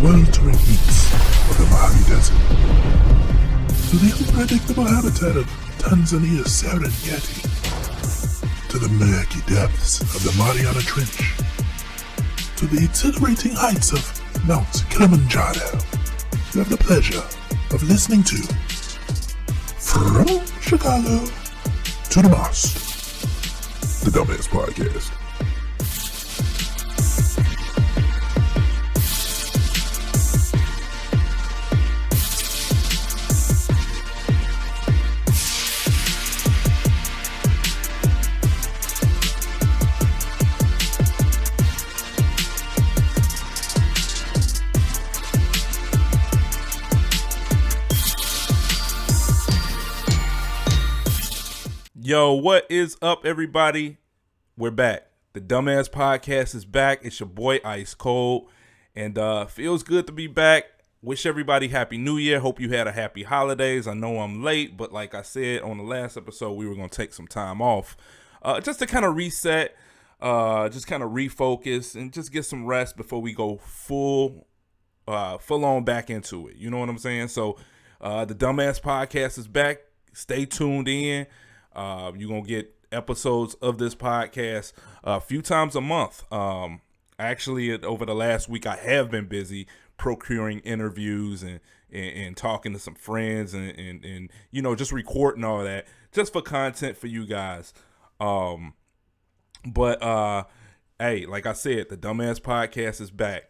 sweltering heats of the Mojave Desert, to the unpredictable habitat of Tanzania's Serengeti, to the murky depths of the Mariana Trench, to the exhilarating heights of Mount Kilimanjaro, you have the pleasure of listening to From Chicago to Dummast, the Dummast Podcast. Yo, what is up, everybody? We're back. The Dummast Podcast is back. It's your boy Icekold, and feels good to be back. Wish everybody Happy New Year. Hope you had a happy holidays. I know I'm late, but like I said on the last episode, we were going to take some time off just to kind of reset, just kind of refocus, and just get some rest before we go full on back into it. You know what I'm saying? So the Dummast Podcast is back. Stay tuned in. You're going to get episodes of this podcast a few times a month. Actually, over the last week, I have been busy procuring interviews and talking to some friends and you know, just recording all that just for content for you guys. But hey, like I said, the Dummast Podcast is back.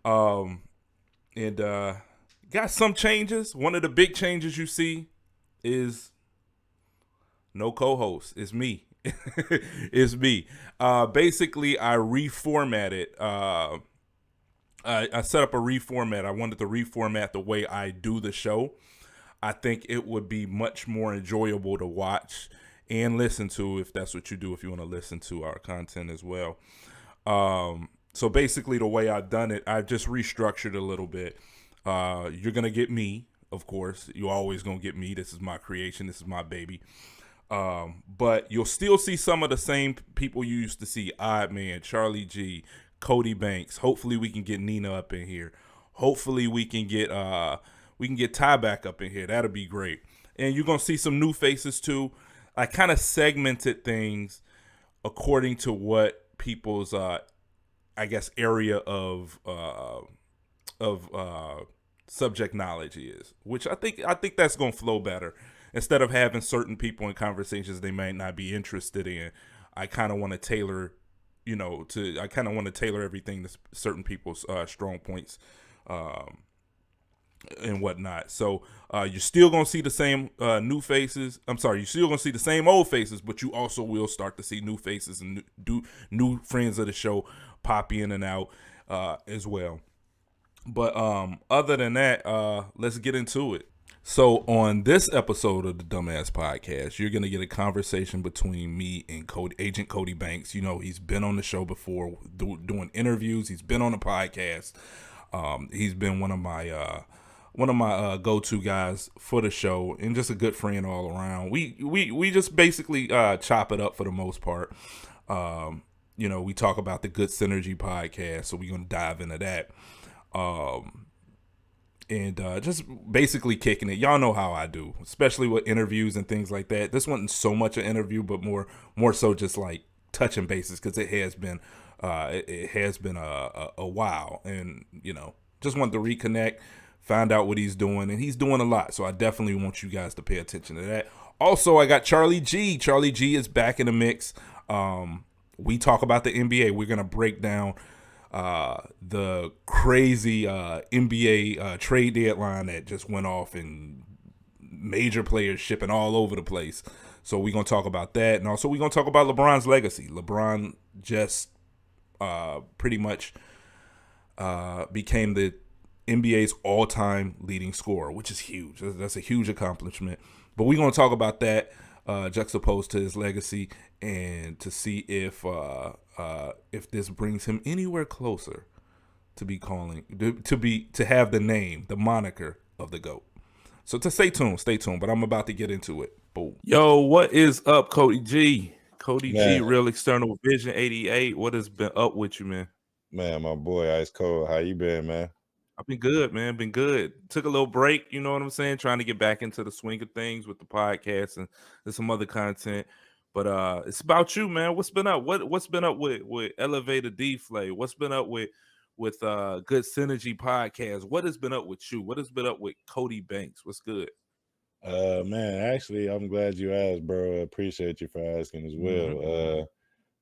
And got some changes. One of the big changes you see is no co-host. It's me. It's me. Basically, I reformatted. I set up a reformat. I wanted to reformat the way I do the show. I think it would be much more enjoyable to watch and listen to if that's what you do, if you want to listen to our content as well. So basically, the way I've done it, I've just restructured a little bit. You're going to get me, of course. You're always going to get me. This is my creation. This is my baby. But you'll still see some of the same people you used to see. Odd Man, Charlie G, Cody Banks. Hopefully we can get Nina up in here. Hopefully we can get Ty back up in here. That'll be great. And you're gonna see some new faces too. I kind of segmented things according to what people's I guess area of subject knowledge is, which I think that's gonna flow better. Instead of having certain people in conversations they might not be interested in, I kind of want to tailor, everything to certain people's strong points and whatnot. So you're still going to see the same new faces. I'm sorry, you're still going to see the same old faces, but you also will start to see new faces and new friends of the show pop in and out as well. But other than that, let's get into it. So on this episode of the Dummast Podcast, you're going to get a conversation between me and Agent Cody Banks. You know, he's been on the show before doing interviews. He's been on the podcast. He's been one of my go-to guys for the show and just a good friend all around. We just basically chop it up for the most part. We talk about the Good Synergy podcast, so we're going to dive into that. And just basically kicking it. Y'all know how I do, especially with interviews and things like that. This wasn't so much an interview, but more so just like touching bases, because it has been a while, and just wanted to reconnect, find out what he's doing, and he's doing a lot. So I definitely want you guys to pay attention to that. Also, I got Charlie G. Charlie G is back in the mix. We talk about the NBA. We're gonna break down the crazy NBA trade deadline that just went off, and major players shipping all over the place. So we're going to talk about that. And also we're going to talk about LeBron's legacy. LeBron just pretty much became the NBA's all-time leading scorer, which is huge. That's a huge accomplishment. But we're going to talk about that juxtaposed to his legacy, and to see if this brings him anywhere closer to have the name, the moniker of the GOAT. So stay tuned. But I'm about to get into it. Boom. Yo, what is up, Cody G? Cody G, Real External Vision 88. What has been up with you, man? Man, my boy Icekold. How you been, man? I've been good, man. Been good. Took a little break, you know what I'm saying? Trying to get back into the swing of things with the podcast and some other content. But it's about you, man. What's been up? What's been up with Elevator Deflay? What's been up with Good Synergy Podcast? What has been up with you? What has been up with Cody Banks? What's good? Man, actually, I'm glad you asked, bro. I appreciate you for asking as Hmm. well.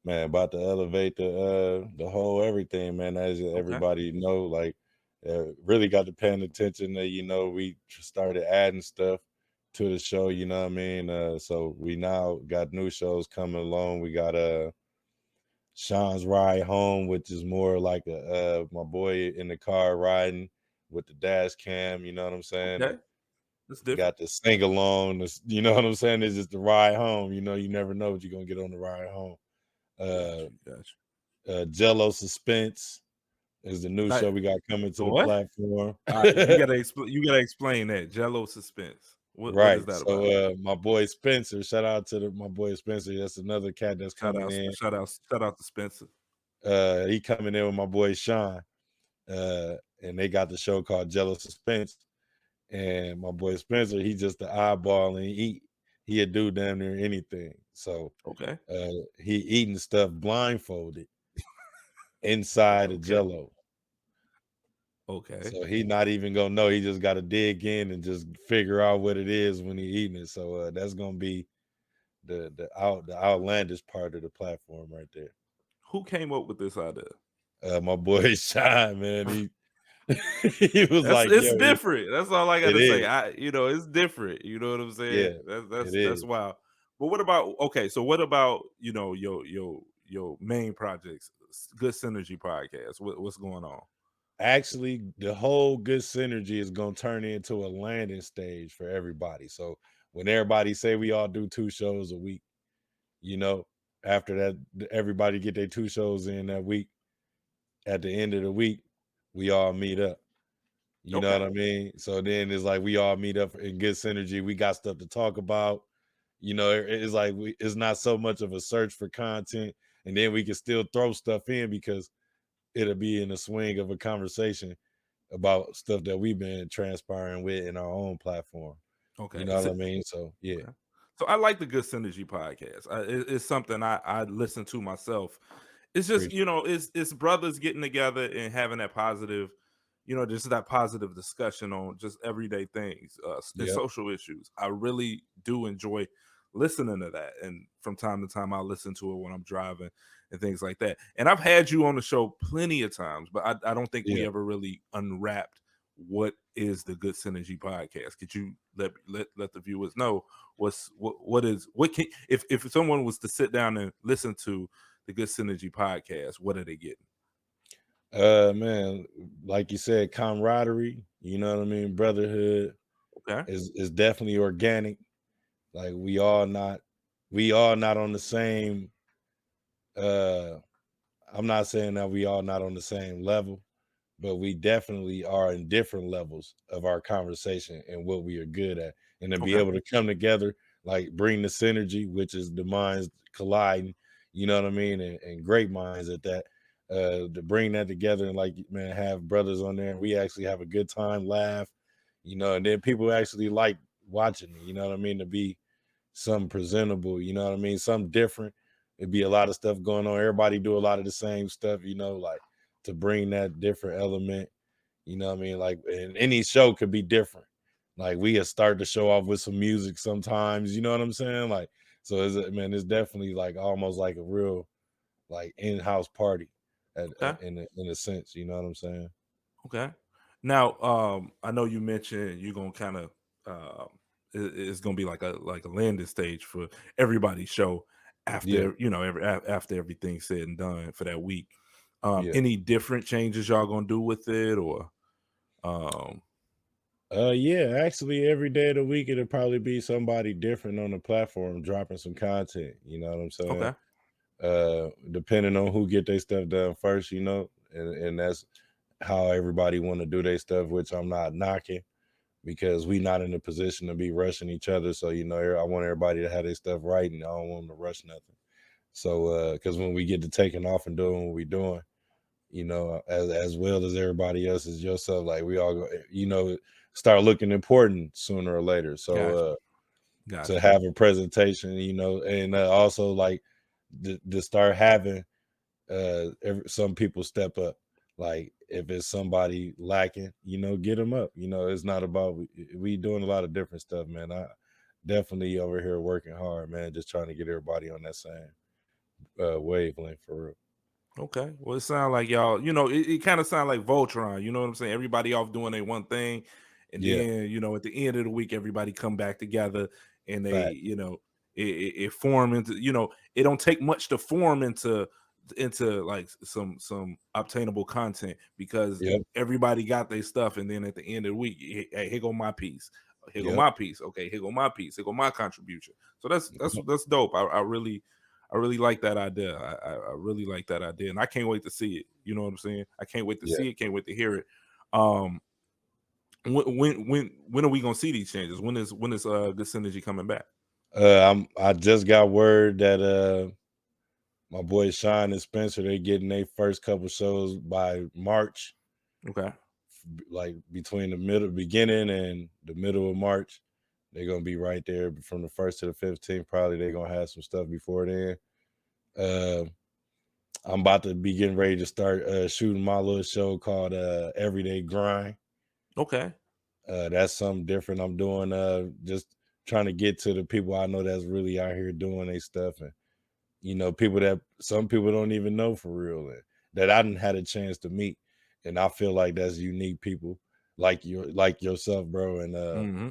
Man, about to elevate the whole everything, man. As Okay. everybody know, like, really got to paying attention. That we started adding stuff to the show. You know what I mean? So we now got new shows coming along. We got Sean's Ride Home, which is more like my boy in the car riding with the dash cam. You know what I'm saying? Okay. That's different. Got the sing along, you know what I'm saying? It's just the ride home. You never know what you're gonna get on the ride home. Got Uh, you. Got Jello Suspense is the new you. show we got coming to the What? platform. All right, you gotta explain that Jello suspense. What is Right. that So about? my boy Spencer, shout out to my boy Spencer. That's another cat that's Shout coming out, in. shout out to Spencer. He coming in with my boy Sean. And they got the show called Jello Suspense. And my boy Spencer, he just the eyeball, and he'd do damn near anything. So Okay, he eating stuff blindfolded inside of okay, Jello. okay. So he not even gonna know. He just got to dig in and just figure out what it is when he eating it. So that's gonna be the outlandish part of the platform right there. Who came up with this idea? My boy Shine, man, he he was That's like, it's yo, different. That's all I it gotta say. is, it's different. You know what I'm saying? yeah, That's it that's that's is. wild. But what about okay? So what about your main projects? Good Synergy podcast. What's going on? Actually, the whole good synergy is gonna turn into a landing stage for everybody. So when everybody say we all do 2 shows a week, you know, after that, everybody get their 2 shows in that week. At the end of the week, we all meet up. You know Okay, what I mean? So then it's like we all meet up in good synergy. We got stuff to talk about. It's like it's not so much of a search for content, and then we can still throw stuff in because it'll be in the swing of a conversation about stuff that we've been transpiring with in our own platform. You okay. know what I mean? So yeah, Okay. So I like the Good Synergy podcast. It's something I listen to myself. It's just appreciate it's brothers getting together and having that positive, just that positive discussion on just everyday things and Yep, social issues. I really do enjoy listening to that, and from time to time I listen to it when I'm driving and things like that. And I've had you on the show plenty of times, but I don't think we yeah. ever really unwrapped what is the Good Synergy podcast. Could you let the viewers know what can if someone was to sit down and listen to the Good Synergy podcast, what are they getting? Man, like you said, camaraderie. You know what I mean? Brotherhood Okay, is definitely organic. Like we all not on the same. Uh, I'm not saying that we all not on the same level, but we definitely are in different levels of our conversation and what we are good at. And to be okay, able to come together, like bring the synergy, which is the minds colliding, you know what I mean? And great minds at that. To bring that together and like man, have brothers on there and we actually have a good time, laugh, and then people actually like watching it, you know what I mean? To be something presentable, you know what I mean? Something different. It'd be a lot of stuff going on. Everybody do a lot of the same stuff, like to bring that different element, you know what I mean? Like, and any show could be different. Like, we have start the show off with some music sometimes, you know what I'm saying? Like, so it's definitely like almost like a real like in-house party okay, in a sense, you know what I'm saying? okay. Now, I know you mentioned you're gonna kind of it's gonna be like a landing stage for everybody's show Yeah, after after everything's said and done for that week. yeah. Any different changes y'all gonna do with it, or um, Yeah, actually every day of the week it'll probably be somebody different on the platform dropping some content, you know what I'm saying? okay, Depending on who get their stuff done first, and that's how everybody want to do their stuff, which I'm not knocking because we not in a position to be rushing each other. So, I want everybody to have their stuff right and I don't want them to rush nothing. So because when we get to taking off and doing what we doing, you know, as well as everybody else is yourself. Like we all go, you know, start looking important sooner or later. So Gotcha. to Gotcha. have a presentation, you know, and also like to start having some people step up. Like if it's somebody lacking, you know, get them up. You know, it's not about we doing a lot of different stuff, man. I definitely over here working hard, man, just trying to get everybody on that same wavelength for real. Okay. Well, it sounds like y'all, it kind of sounds like Voltron. You know what I'm saying? Everybody off doing their one thing. And Yeah, then, at the end of the week, everybody come back together and they, fact. it form into, it don't take much to form into like some obtainable content because Yep, everybody got their stuff. And then at the end of the week, hey, here go my piece. Here go yep. my piece. Okay, here go my piece. Here go my contribution. So that's dope. I really like that idea. I really like that idea, and I can't wait to see it. You know what I'm saying? I can't wait to Yeah. see it. Can't wait to hear it. Um, when are we gonna see these changes? When is Good Synergy coming back? I just got word that my boy Sean and Spencer, they getting their first couple shows by March, Okay. like between the beginning and the middle of March. They're gonna be right there from the 1st to the 15th. Probably they're gonna have some stuff before then. Uh, I'm about to be getting ready to start shooting my little show called Everyday Grind. Okay. That's something different I'm doing. Just trying to get to the people I know that's really out here doing their stuff, and you know, people that some people don't even know for real, and that I didn't had a chance to meet, and I feel like that's unique people like like yourself, bro. And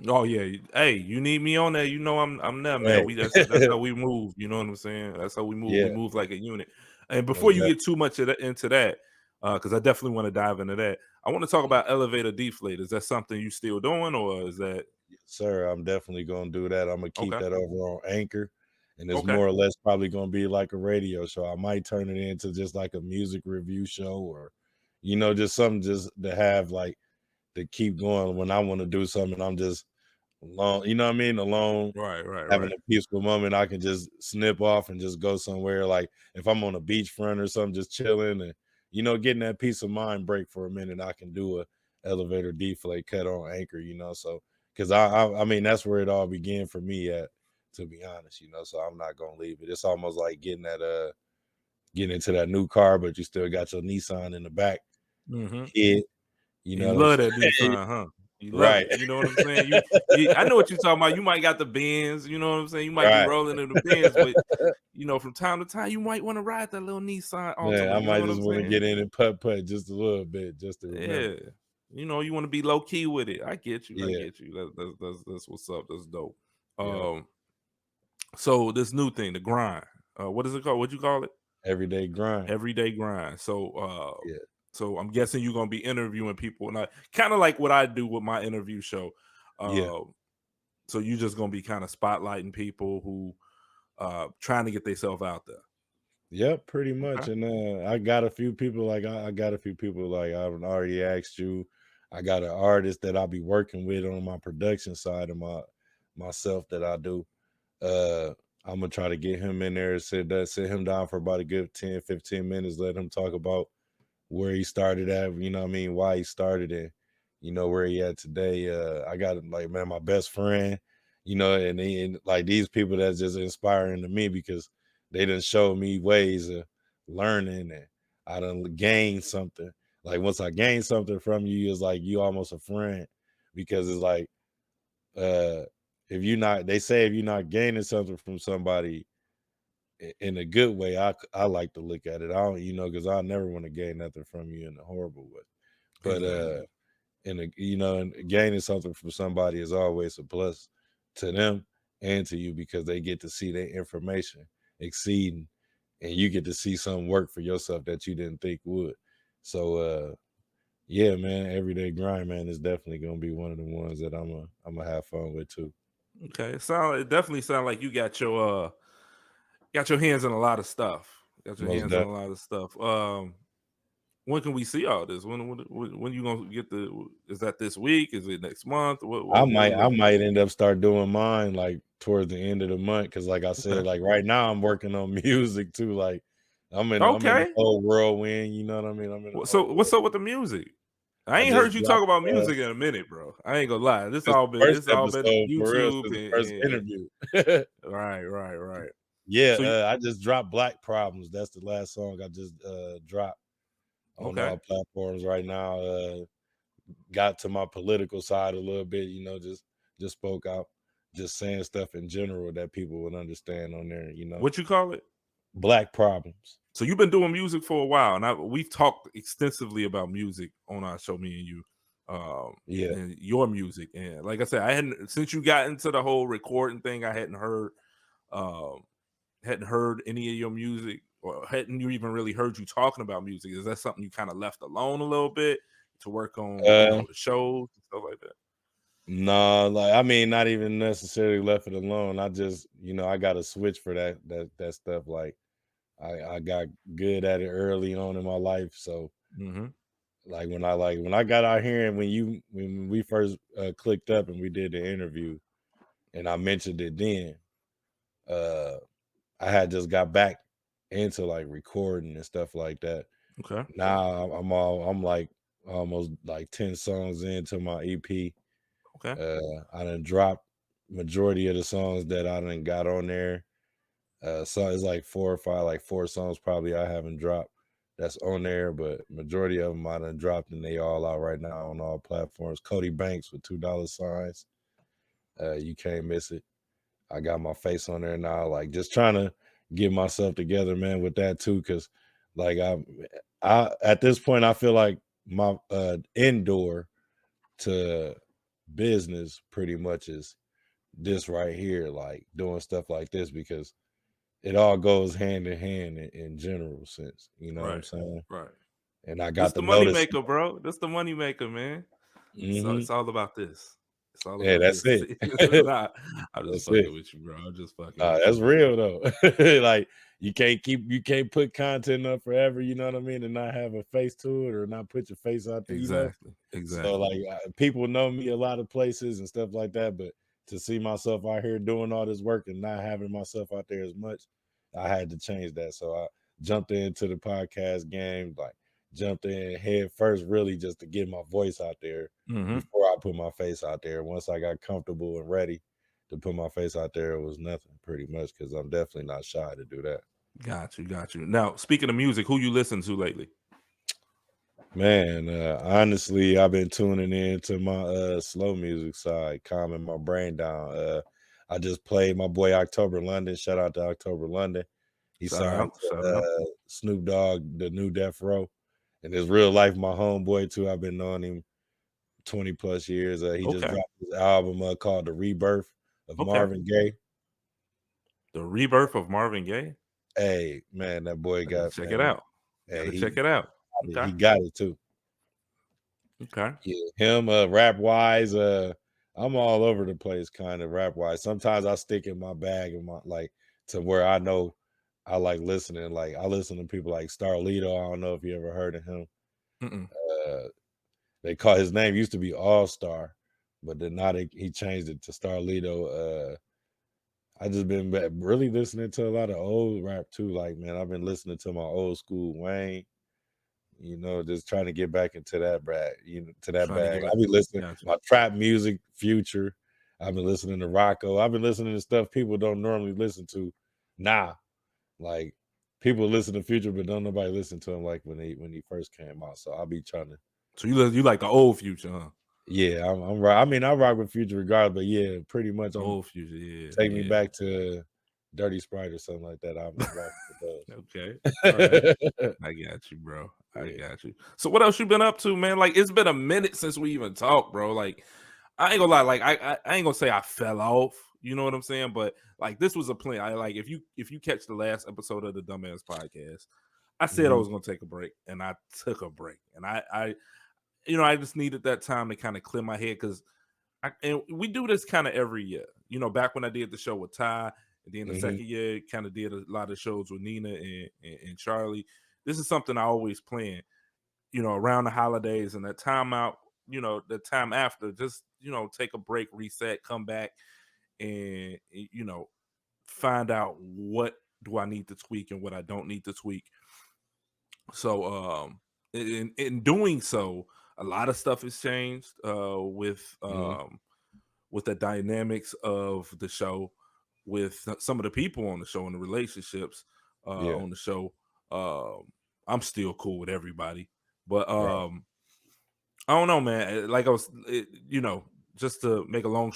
Oh yeah. Hey, you need me on there? I'm there, man. hey, That's how we move. You know what I'm saying? That's how we move. We yeah, move like a unit. And before most you get definitely. too much into that, because I definitely want to dive into that. I want to talk about elevator deflate. Is that something you still doing, or is that Yes, sir. I'm definitely gonna do that. I'm gonna keep okay? that over on Anchor, and it's Okay. more or less probably gonna be like a radio show. I might turn it into just like a music review show, or you know, just something just to have like to keep going when I want to do something. I'm just alone, you know what I mean? Alone, Right. Right. having Right. a peaceful moment. I can just snip off and just go somewhere. Like if I'm on a beachfront or something, just chilling and you know, getting that peace of mind break for a minute. I can do a elevator deflate cut on Anchor, you know. So because I mean that's where it all began for me at, to be honest, you know. So I'm not gonna leave it. It's almost like getting into that new car, but you still got your Nissan in the back Mm-hmm. kid. You And know you what I'm love that saying? Nissan, huh? You love Right. it. You know what I'm saying? I know what you're talking about. You might got the Benz. You know what I'm saying? You might be Right. rolling in the Benz, but from time to time, you might want to ride that little Nissan Man, Altima. I You know might what just I'm want to saying? get in and putt just a little bit, just to remember. Yeah. You want to be low key with it. I get you. I Yeah. get you. That's what's up. That's dope. Yep. Um. So this new thing, the grind. What is it called? What'd you call it? Everyday grind. Everyday grind. Yeah. So I'm guessing you're gonna be interviewing people, and kind of like what I do with my interview show. Yeah. Uh, so you're just gonna be kind of spotlighting people who trying to get themselves out there. Yep, pretty much. Okay. And I got a few people like I got a few people like I've already asked you. I got an artist that I'll be working with on my production side of myself that I do. Uh I'm gonna try to get him in there, sit him down for about a good 10, 15 minutes, let him talk about where he started at, you know what I mean, why he started it, you know, where he at today. I got like man, my best friend, you know, and like these people that's just inspiring to me because they done showed me ways of learning and I done gained something. Like once I gain something from you, it's like you almost a friend because it's like uh if you're not they say if you're not gaining something from somebody in a good way, I like to look at it. I don't, you know, because I never want to gain nothing from you in a horrible way. But Exactly. in a you know, and gaining something from somebody is always a plus to them and to you because they get to see their information exceeding, and you get to see something work for yourself that you didn't think would. So yeah, man, everyday grind, man, is definitely gonna be one of the ones that I'm gonna have fun with too. Okay. It definitely sounds like you got your hands in a lot of stuff. Got your Most hands in a definitely. lot of stuff. When can we see all this? When you gonna get the? Is that this week? Is it next month? What it I looking like? might end up start doing mine like towards the end of the month because, like I Okay. said, like right now I'm working on music too. Like I'm in the Okay. whole whirlwind. You know what I mean? I'm in the So whole what's whirlwind. up with the music? I I ain't heard just you talk dropped about music in a minute, bro. I ain't gonna lie. This this all the been first this all been episode for real YouTube since the first and interview. right. Yeah, So you, I just dropped Black Problems. That's the last song I just dropped on okay, all platforms right now. Got to my political side a little bit, just spoke out, just saying stuff in general that people would understand on there. what you call it? Black Problems. So you've been doing music for a while, and we've talked extensively about music on our show, me and you, Yeah. and your music. And like I said, I hadn't since you got into the whole recording thing, I um, hadn't heard any of your music, or hadn't you even really heard you talking about music. Is that something you kind of left alone a little bit to work on, Uh shows and stuff like that? no, like I mean, not even necessarily left it alone. I just, I got a switch for that stuff. Like I got good at it early on in my life. So Mm-hmm. when I got out here and when we first clicked up and we did the interview and I mentioned it then, uh I had just got back into like recording and stuff like that. Okay. Now I'm like almost like 10 songs into my EP. Okay. I done dropped majority of the songs that I done got on there. So it's like 4 or 5, like 4 songs probably I haven't dropped that's on there, but majority of them I done dropped and they all out right now on all platforms. Cody Banks with $2 signs. You can't miss it. I got my face on there now, like just trying to get myself together, man, with that too. Cause like I at this point I feel like my indoor to business pretty much is this right here, like doing stuff like this because it all goes hand in hand in general sense. You know what I'm Right. saying? Right. And I This got the to money notice. maker, bro. This the money maker, man. So Hmm. it's all about this. It's all Yeah, about that's this. it. Nah, I'm just That's it. fucking with you, bro. I'm just fucking with That's you, man. real though. Like you can't put content up forever, you know what I mean, and not have a face to it or not put your face out there. Exactly. So Exactly. like people know me a lot of places and stuff like that, but to see myself out here doing all this work and not having myself out there as much, I had to change that. So I jumped into the podcast game, like jumped in head first, really just to get my voice out there Mm-hmm. before I put my face out there. Once I got comfortable and ready to put my face out there, it was nothing pretty much because I'm definitely not shy to do that. Got you. Got you. Now, speaking of music, who you listen to lately? Man, honestly, I've been tuning in to my slow music side, calming my brain down. I just played my boy October London. Shout out to October London. He Shout signed out. Shout to out. Snoop Dogg, the new Death Row. And his real life, my homeboy too. I've been knowing him 20 plus years. He just Okay. dropped his album called The Rebirth of Okay. Marvin Gaye. The Rebirth of Marvin Gaye. Hey, man, that boy I gotta got check it man. out. Hey, Gotta check it out. he Okay. got it too. Okay. Yeah, him rap wise, I'm all over the place kind of rap wise. Sometimes I stick in my bag and my like to where I know I like listening. Like I listen to people like Starlito. I don't know if you ever heard of him. Mm-mm. Uh they call his name used to be All Star, but then now he changed it to Starlito. I just been really listening to a lot of old rap too. Like man, I've been listening to my old school Wayne. Just trying to get back into that to that Trying to bag. get back. I've been listening Gotcha. my trap music, Future. I've been listening to Rocco. I've been listening to stuff people don't normally listen to now. Like people listen to Future, but don't nobody listen to him like when he first came out. So I'll be trying to. So you like the old Future, huh? Yeah, I'm right. I mean, I rock with Future regardless, but yeah, pretty much I'm Old Future, yeah, take me yeah. back to Dirty Sprite or something like that. I'm rocking with Okay, all right. those. I got you, bro. I Yeah. got you. So what else you been up to, man? Like it's been a minute since we even talked, bro. Like I ain't gonna lie, like I ain't gonna say I fell off. You know what I'm saying? But like this was a plan. I like if you catch the last episode of the Dummast podcast, I said I Mhm. was gonna take a break, and I took a break, and I just needed that time to kind of clear my head because and we do this kind of every year. Back when I did the show with Ty, and then the Mhm. second year, kind of did a lot of shows with Nina and Charlie. This is something I always plan, around the holidays and that time out, the time after, just, take a break, reset, come back, and, find out what do I need to tweak and what I don't need to tweak. So in doing so, a lot of stuff has changed Mhm. with the dynamics of the show, with some of the people on the show and the relationships Yeah. on the show. I'm still cool with everybody, but Right. I don't know, man. Like I was, just to make a long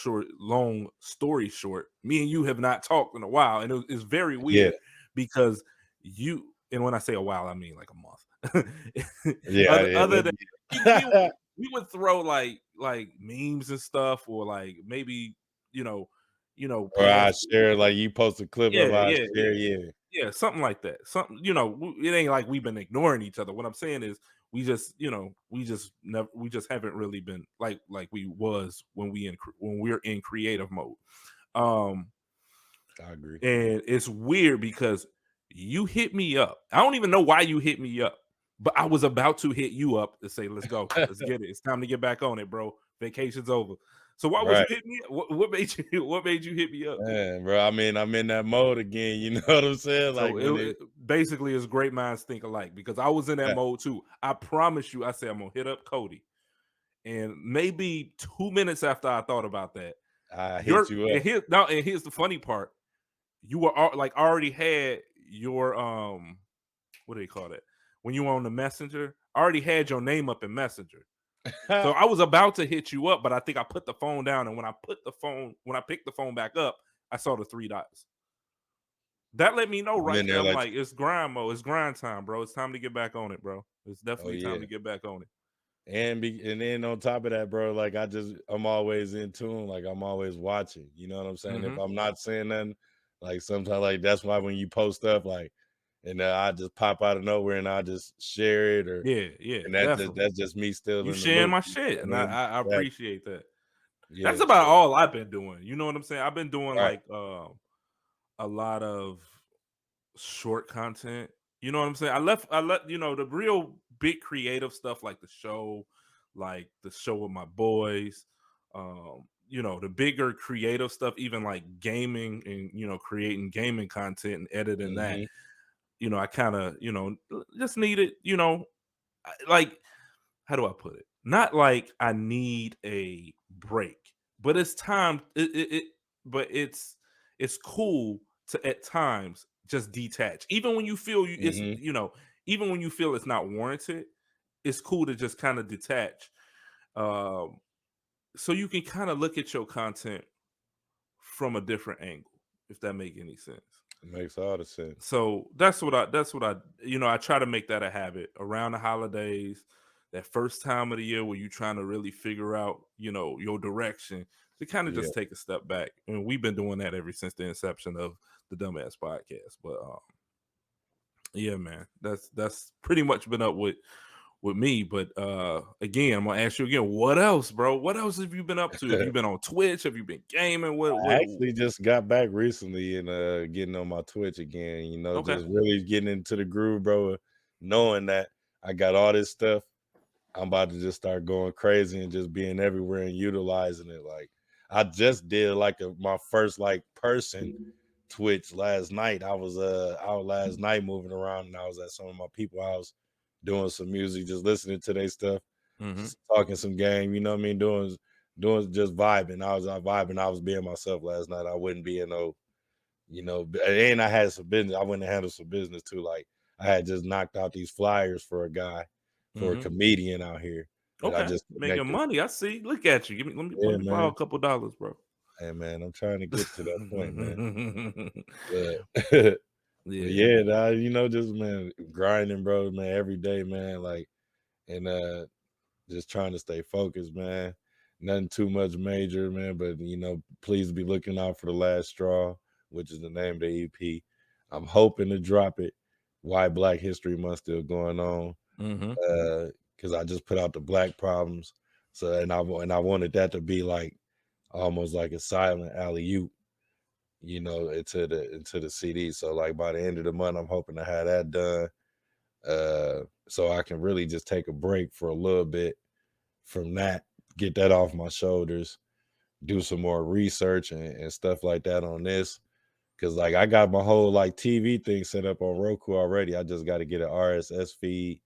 story short, me and you have not talked in a while, and it's very Yeah. weird because you. And when I say a while, I mean like a month. Yeah. other Yeah. other than Yeah. we would throw like memes and stuff, or like maybe you know, Or I past. share, like, you post a clip of Yeah, I yeah, share, yeah. yeah, something like that. Something, it ain't like we've been ignoring each other. What I'm saying is we just haven't really been like we was when when we're in creative mode. Um I agree. and it's weird because you hit me up. I don't even know why you hit me up, but I was about to hit you up to say, let's go. Let's get it. It's time to get back on it, bro. Vacation's over. So why was Right. you hitting me up? What made you what made you hit me up? Man, bro, I mean, I'm in that mode again, you know what I'm saying? Like, So when it basically it's great minds think alike, because I was in that yeah, mode too. I promise you, I said I'm gonna hit up Cody. And maybe 2 minutes after I thought about that, I hit you up. and here's the funny part. You were like already had your what do they call that? When you were on the messenger, I already had your name up in messenger. So I was about to hit you up, but I think I put the phone down. And when I picked the phone back up, I saw the three dots. That let me know I'm right in there. there I'm like, like, it's grind mode. It's grind time, bro. It's time to get back on it, bro. It's oh definitely time yeah. to get back on it. And then on top of that, bro, like, I'm always in tune, like, I'm always watching, you know what I'm saying? If Hmm. I'm not saying nothing, like, sometimes, like, that's why when you post stuff, like, and I just pop out of nowhere and I just share it, or Yeah, yeah, and definitely. that's just me still You in the sharing loop. my You shit, know and what I mean? I Yeah, appreciate that. That's yeah. about So all I've been doing. You know what I'm saying? I've been doing right. like a lot of short content. You know what I'm saying? I let the real big creative stuff, like the show with my boys, the bigger creative stuff, even like gaming and creating gaming content and editing that. Mhm. I kind of just needed, like, how do I put it? Not like I need a break, but it's time. But it's cool to at times just detach, even when you feel Mhm. even when you feel it's not warranted. It's cool to just kind of detach, um, so you can kind of look at your content from a different angle, if that make any sense. It makes all the sense. So that's what I try to make that a habit around the holidays, that first time of the year where you're trying to really figure out, your direction, to kind of Yeah. just take a step back. And we've been doing that ever since the inception of the Dumbass podcast. But yeah, man, that's pretty much been up with me. But again, I'm gonna ask you again, what else, bro? What else have you been up to? Have you been on Twitch? Have you been gaming? I What actually just got back recently and getting on my Twitch again, you know, Okay. just really getting into the groove, bro. Knowing that I got all this stuff, I'm about to just start going crazy and just being everywhere and utilizing it. Like, I just did like my first like person Twitch last night. I was out last night moving around, and I was at some of my people house doing some music, just listening to their stuff, Hmm. just talking some game, you know what I mean? Doing just vibing. I was out vibing, I was being myself last night. I wouldn't be in no, and I had some business. I went and handled some business too. Like, I had just knocked out these flyers for a guy, for a Hmm. comedian out here that I Okay, just making connected. money. I see. Look at you. Let Yeah, me borrow man. a couple dollars, bro. Hey, man, I'm trying to get to that point, man. But but Yeah. yeah, nah, just, man, grinding, bro, man, every day, man. Like, and just trying to stay focused, man. Nothing too much major, man, but please be looking out for the last straw, which is the name of the EP. I'm hoping to drop it. Why Black History Month still going on? Hmm. Because I just put out the Black Problems, so and I wanted that to be like almost like a silent alley oop, into the CD. So like by the end of the month, I'm hoping to have that done, so I can really just take a break for a little bit from that, get that off my shoulders, do some more research and stuff like that on this. Cause like I got my whole like TV thing set up on Roku already. I just got to get an RSS feed.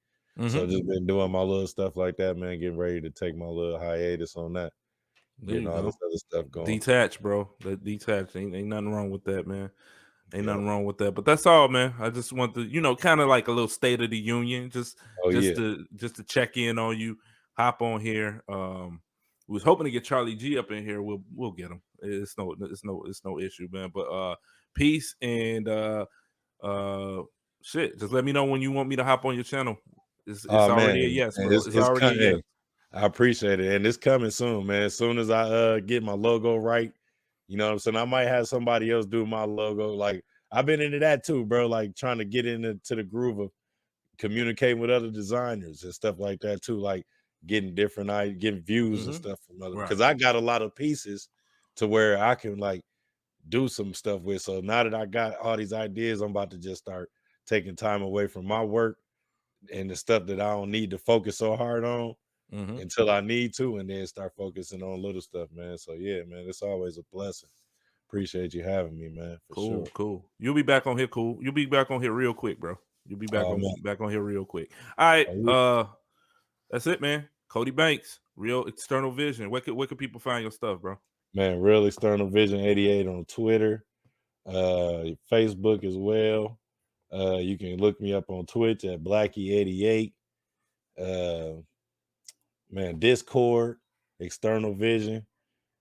So just been doing my little stuff like that, man. Getting ready to take my little hiatus on that. There Getting you all go. this other stuff going. Detach, bro. That detach ain't nothing wrong with that, man. Ain't Yeah. nothing wrong with that. But that's all, man. I just want to, kind of like a little state of the union, just Oh just yeah. to just to check in on you. Hop on here. We was hoping to get Charlie G up in here. We'll get him. It's no issue, man. But peace and shit. Just let me know when you want me to hop on your channel. It's Oh already a man, yes, and bro. It's it's already a yes. coming. I appreciate it, and it's coming soon, man. As soon as I get my logo right, you know what I'm saying. I might have somebody else do my logo. Like I've been into that too, bro. Like trying to get into the groove of communicating with other designers and stuff like that too. Like getting getting views and stuff from other. Right. Because I got a lot of pieces to where I can like do some stuff with. So now that I got all these ideas, I'm about to just start taking time away from my work and the stuff that I don't need to focus so hard on until I need to, and then start focusing on little stuff, man. So yeah, man, it's always a blessing. Appreciate you having me, man, for sure. Cool. You'll be back on here, cool. You'll be back on here real quick, bro. You'll be back Oh on man, back on here real quick. All right. That's it, man. Cody Banks, Real External Vision. Where could people find your stuff, bro? man, Real External Vision 88 on Twitter, Facebook as well. You can look me up on Twitch at Blackie88. Man, Discord, External Vision.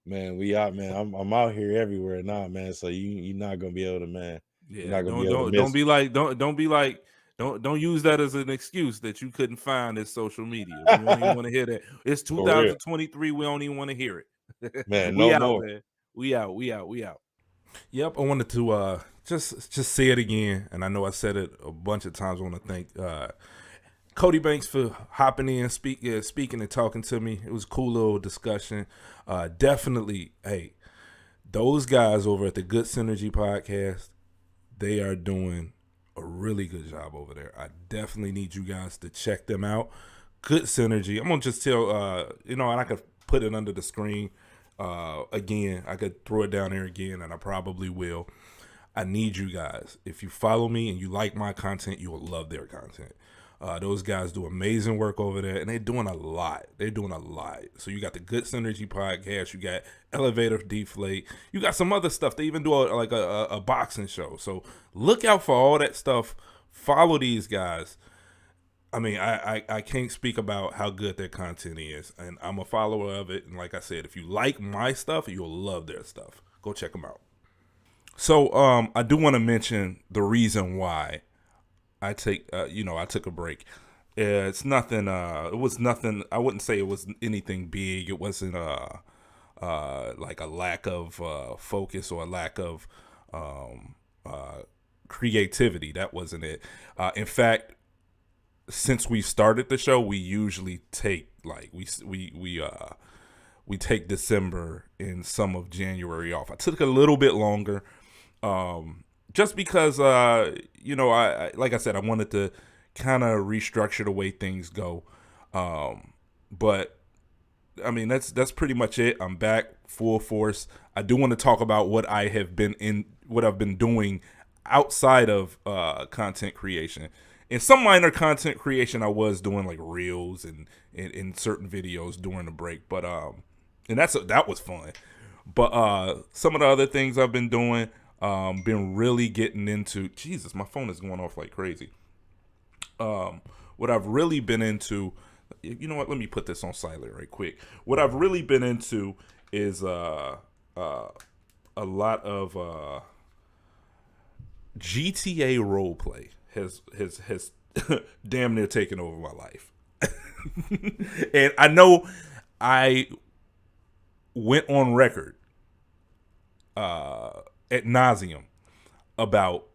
Man, we out, man. I'm out here everywhere now, man. So you're not gonna be able to, man. You're Yeah, not gonna be don't able to don't don't miss. be like don't be like don't use that as an excuse that you couldn't find this social media. We don't even want to hear that. It's For real, 2023. We don't even want to hear it. man. We No out, more. man. We out. Yep, I wanted to just say it again, and I know I said it a bunch of times. I want to thank Cody Banks for hopping in, speaking and talking to me. It was a cool little discussion. Definitely, hey, those guys over at the Good Synergy podcast, they are doing a really good job over there. I definitely need you guys to check them out. Good Synergy. I'm gonna just tell and I could put it under the screen. Again, I could throw it down there again, and I probably will. I need you guys. If you follow me and you like my content, you will love their content. Those guys do amazing work over there, and they're doing a lot. So you got the Good Synergy podcast, you got Elevator Deflate, you got some other stuff. They even do a boxing show. So look out for all that stuff. Follow these guys. I mean, I can't speak about how good their content is, and I'm a follower of it. And like I said, if you like my stuff, you'll love their stuff. Go check them out. So I do want to mention the reason why I took a break. It's nothing. It was nothing. I wouldn't say it was anything big. It wasn't like a lack of focus or a lack of creativity. That wasn't it. In fact, since we started the show, we usually take we take December and some of January off. I took a little bit longer, just because I like I said, I wanted to kind of restructure the way things go. But I mean that's pretty much it. I'm back full force. I do want to talk about what I've been doing outside of content creation. In some minor content creation, I was doing like reels and in certain videos during the break, but and that was fun. But some of the other things I've been doing, been really getting into. Jesus, my phone is going off like crazy. What I've really been into, you know what? Let me put this on silent right quick. What I've really been into is a lot of GTA roleplay has damn near taken over my life. And I know I went on record ad nauseum about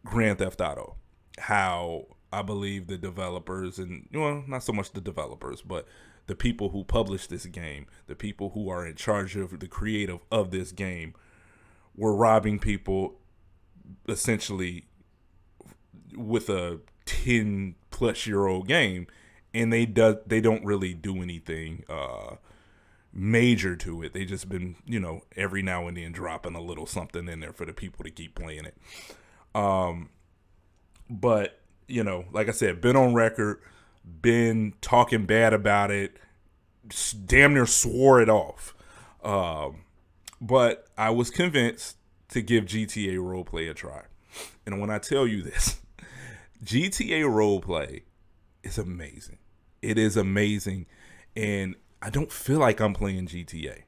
Grand Theft Auto, how I believe the developers, and not so much the developers, but the people who publish this game, the people who are in charge of the creative of this game, were robbing people essentially with a 10-plus-year-old game, and they don't really do anything major to it. They just been, every now and then dropping a little something in there for the people to keep playing it. But, like I said, been on record, been talking bad about it, damn near swore it off. But I was convinced to give GTA Roleplay a try. And when I tell you this, GTA Roleplay is amazing. It is amazing. And I don't feel like I'm playing GTA.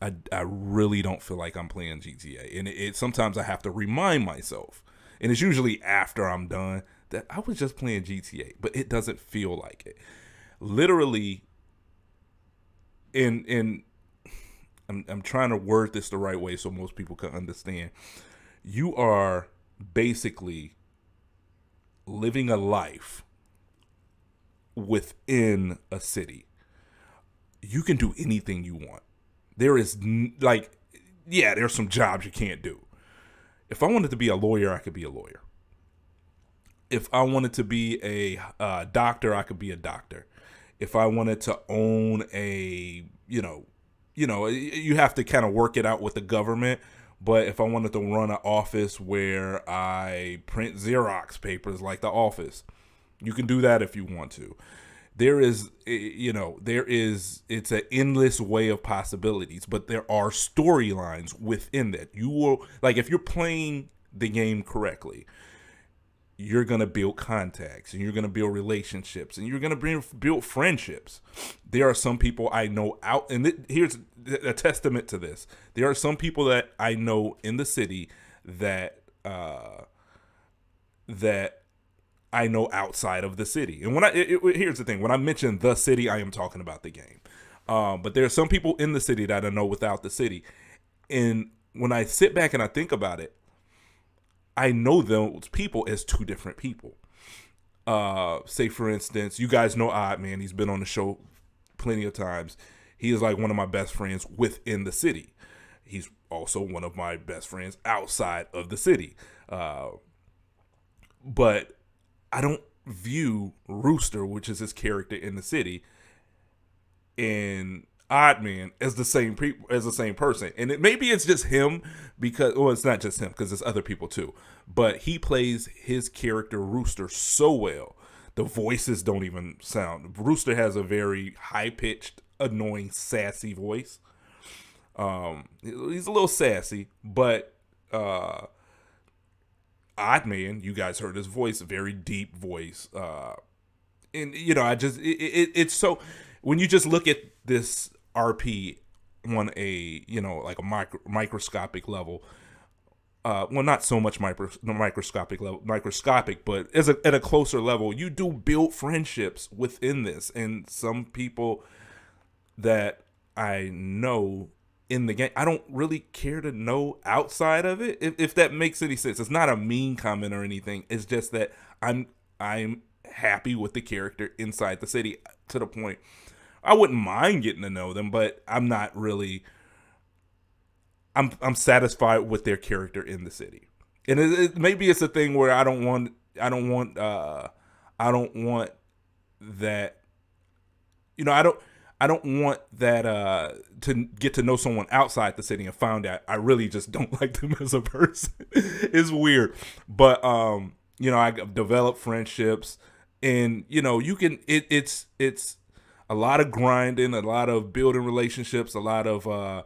I really don't feel like I'm playing GTA. And it sometimes I have to remind myself. And it's usually after I'm done that I was just playing GTA. But it doesn't feel like it. Literally, I'm trying to word this the right way so most people can understand. You are basically living a life within a city. You can do anything you want. There is there's some jobs you can't do. If I wanted to be a lawyer, I could be a lawyer. If I wanted to be a doctor, I could be a doctor. If I wanted to own you have to kind of work it out with the government. But if I wanted to run an office where I print Xerox papers like the office, you can do that if you want to. It's an endless way of possibilities, but there are storylines within that. You will, if you're playing the game correctly, you're going to build contacts and you're going to build relationships and you're going to build friendships. There are some people I know out, and here's a testament to this. There are some people that I know in the city that I know outside of the city. And here's the thing. When I mention the city, I am talking about the game. But there are some people in the city that I know without the city. And when I sit back and I think about it, I know those people as two different people. Say, for instance, you guys know Odd Man. He's been on the show plenty of times. He is like one of my best friends within the city. He's also one of my best friends outside of the city. But I don't view Rooster, which is his character in the city, and Odd Man as the same person. And maybe it's just him it's not just him because there's other people too. But he plays his character Rooster so well. The voices don't even sound. Rooster has a very high pitched, annoying, sassy voice. He's a little sassy, but Odd Man, you guys heard his voice, a very deep voice. And it's so, when you just look at this RP on a microscopic level, well, not so much microscopic, but at a closer level, you do build friendships within this. And some people that I know in the game, I don't really care to know outside of it, if that makes any sense. It's not a mean comment or anything. It's just that I'm happy with the character inside the city to the point I wouldn't mind getting to know them, but I'm not really. I'm satisfied with their character in the city, and maybe it's a thing where I don't want that. I don't want that to get to know someone outside the city and find out I really just don't like them as a person. It's weird, but I developed friendships, and you can. It's a lot of grinding, a lot of building relationships, a lot of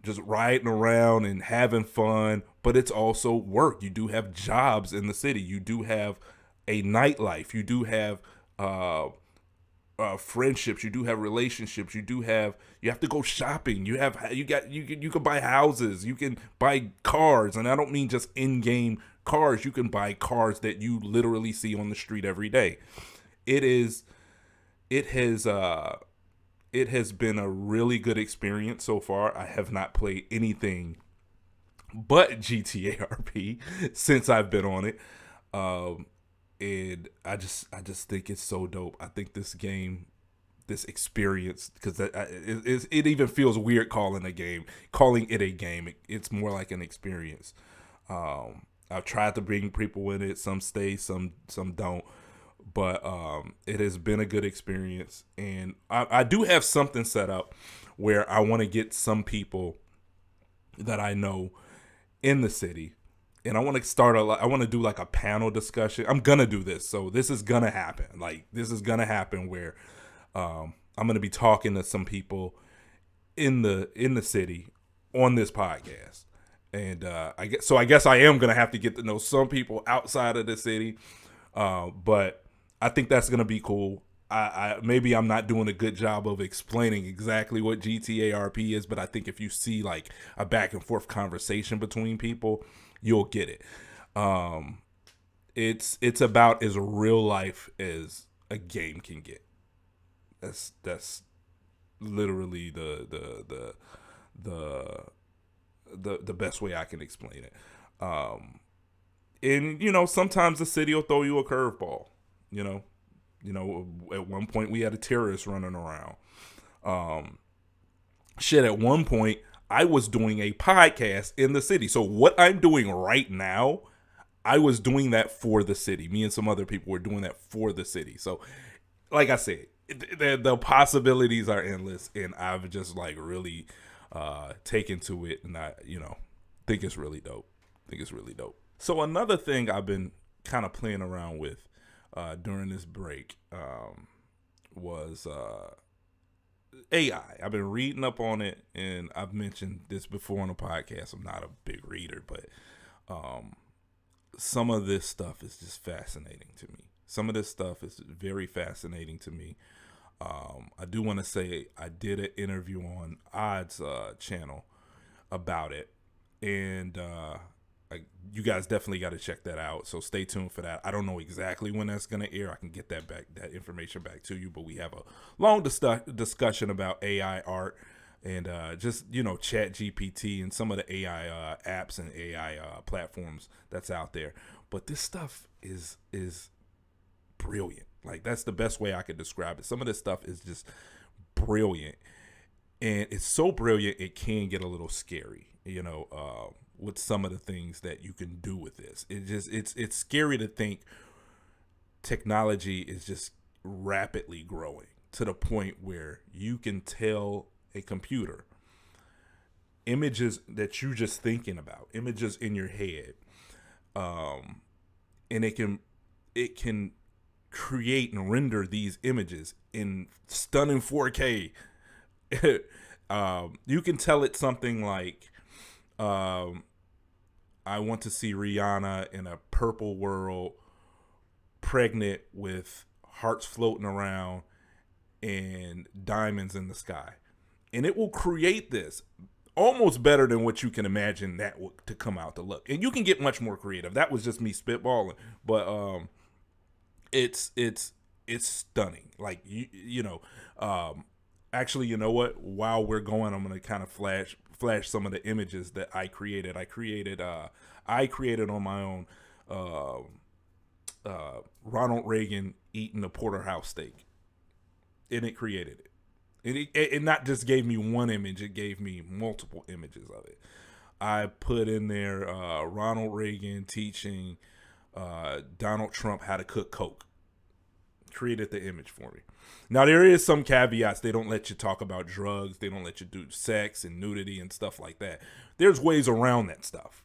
just riding around and having fun, but it's also work. You do have jobs in the city. You do have a nightlife. You do have friendships. You do have relationships. You have to go shopping. You can buy houses. You can buy cars, and I don't mean just in-game cars. You can buy cars that you literally see on the street every day. It has been a really good experience so far. I have not played anything but GTA RP since I've been on it. And I just think it's so dope. I think this game, this experience, because it even feels weird calling it a game. It's more like an experience. I've tried to bring people in it. Some stay, some don't. but it has been a good experience, and I do have something set up where I want to get some people that I know in the city, and I want to I want to do like a panel discussion. I'm gonna do this, so this is gonna happen. Like, this is gonna happen where I'm gonna be talking to some people in the city on this podcast. And I guess I am gonna have to get to know some people outside of the city, but I think that's gonna be cool. I maybe I'm not doing a good job of explaining exactly what GTARP is, but I think if you see like a back and forth conversation between people, you'll get it. It's about as real life as a game can get. That's literally the best way I can explain it. And sometimes the city will throw you a curveball. At one point we had a terrorist running around. At one point I was doing a podcast in the city. So what I'm doing right now, I was doing that for the city. Me and some other people were doing that for the city. So, like I said, the possibilities are endless, and I've just like really taken to it, and I think it's really dope. So another thing I've been kind of playing around with during this break was AI. I've been reading up on it, and I've mentioned this before on the podcast. I'm not a big reader, but some of this stuff is just fascinating to me. Some of this stuff is very fascinating to me. I do want to say I did an interview on Odd's channel about it, and you guys definitely got to check that out. So stay tuned for that. I don't know exactly when that's going to air. I can get that information back to you, but we have a long discussion about AI art and just Chat GPT and some of the AI apps and AI platforms that's out there. But this stuff is brilliant. Like, that's the best way I could describe it. Some of this stuff is just brilliant, and it's so brilliant it can get a little scary, with some of the things that you can do with this. It's scary to think technology is just rapidly growing to the point where you can tell a computer images that you just thinking about, images in your head, and it can create and render these images in stunning 4K. You can tell it something like, I want to see Rihanna in a purple world, pregnant with hearts floating around and diamonds in the sky. And it will create this almost better than what you can imagine that to come out to look. And you can get much more creative. That was just me spitballing, but it's stunning. Like, actually, you know what? While we're going, I'm gonna kind of flash some of the images that I created. I created on my own Ronald Reagan eating a porterhouse steak, and it created it. It not just gave me one image; it gave me multiple images of it. I put in there Ronald Reagan teaching Donald Trump how to cook Coke. Created the image for me. Now, there is some caveats. They don't let you talk about drugs. They don't let you do sex and nudity and stuff like that. There's ways around that stuff.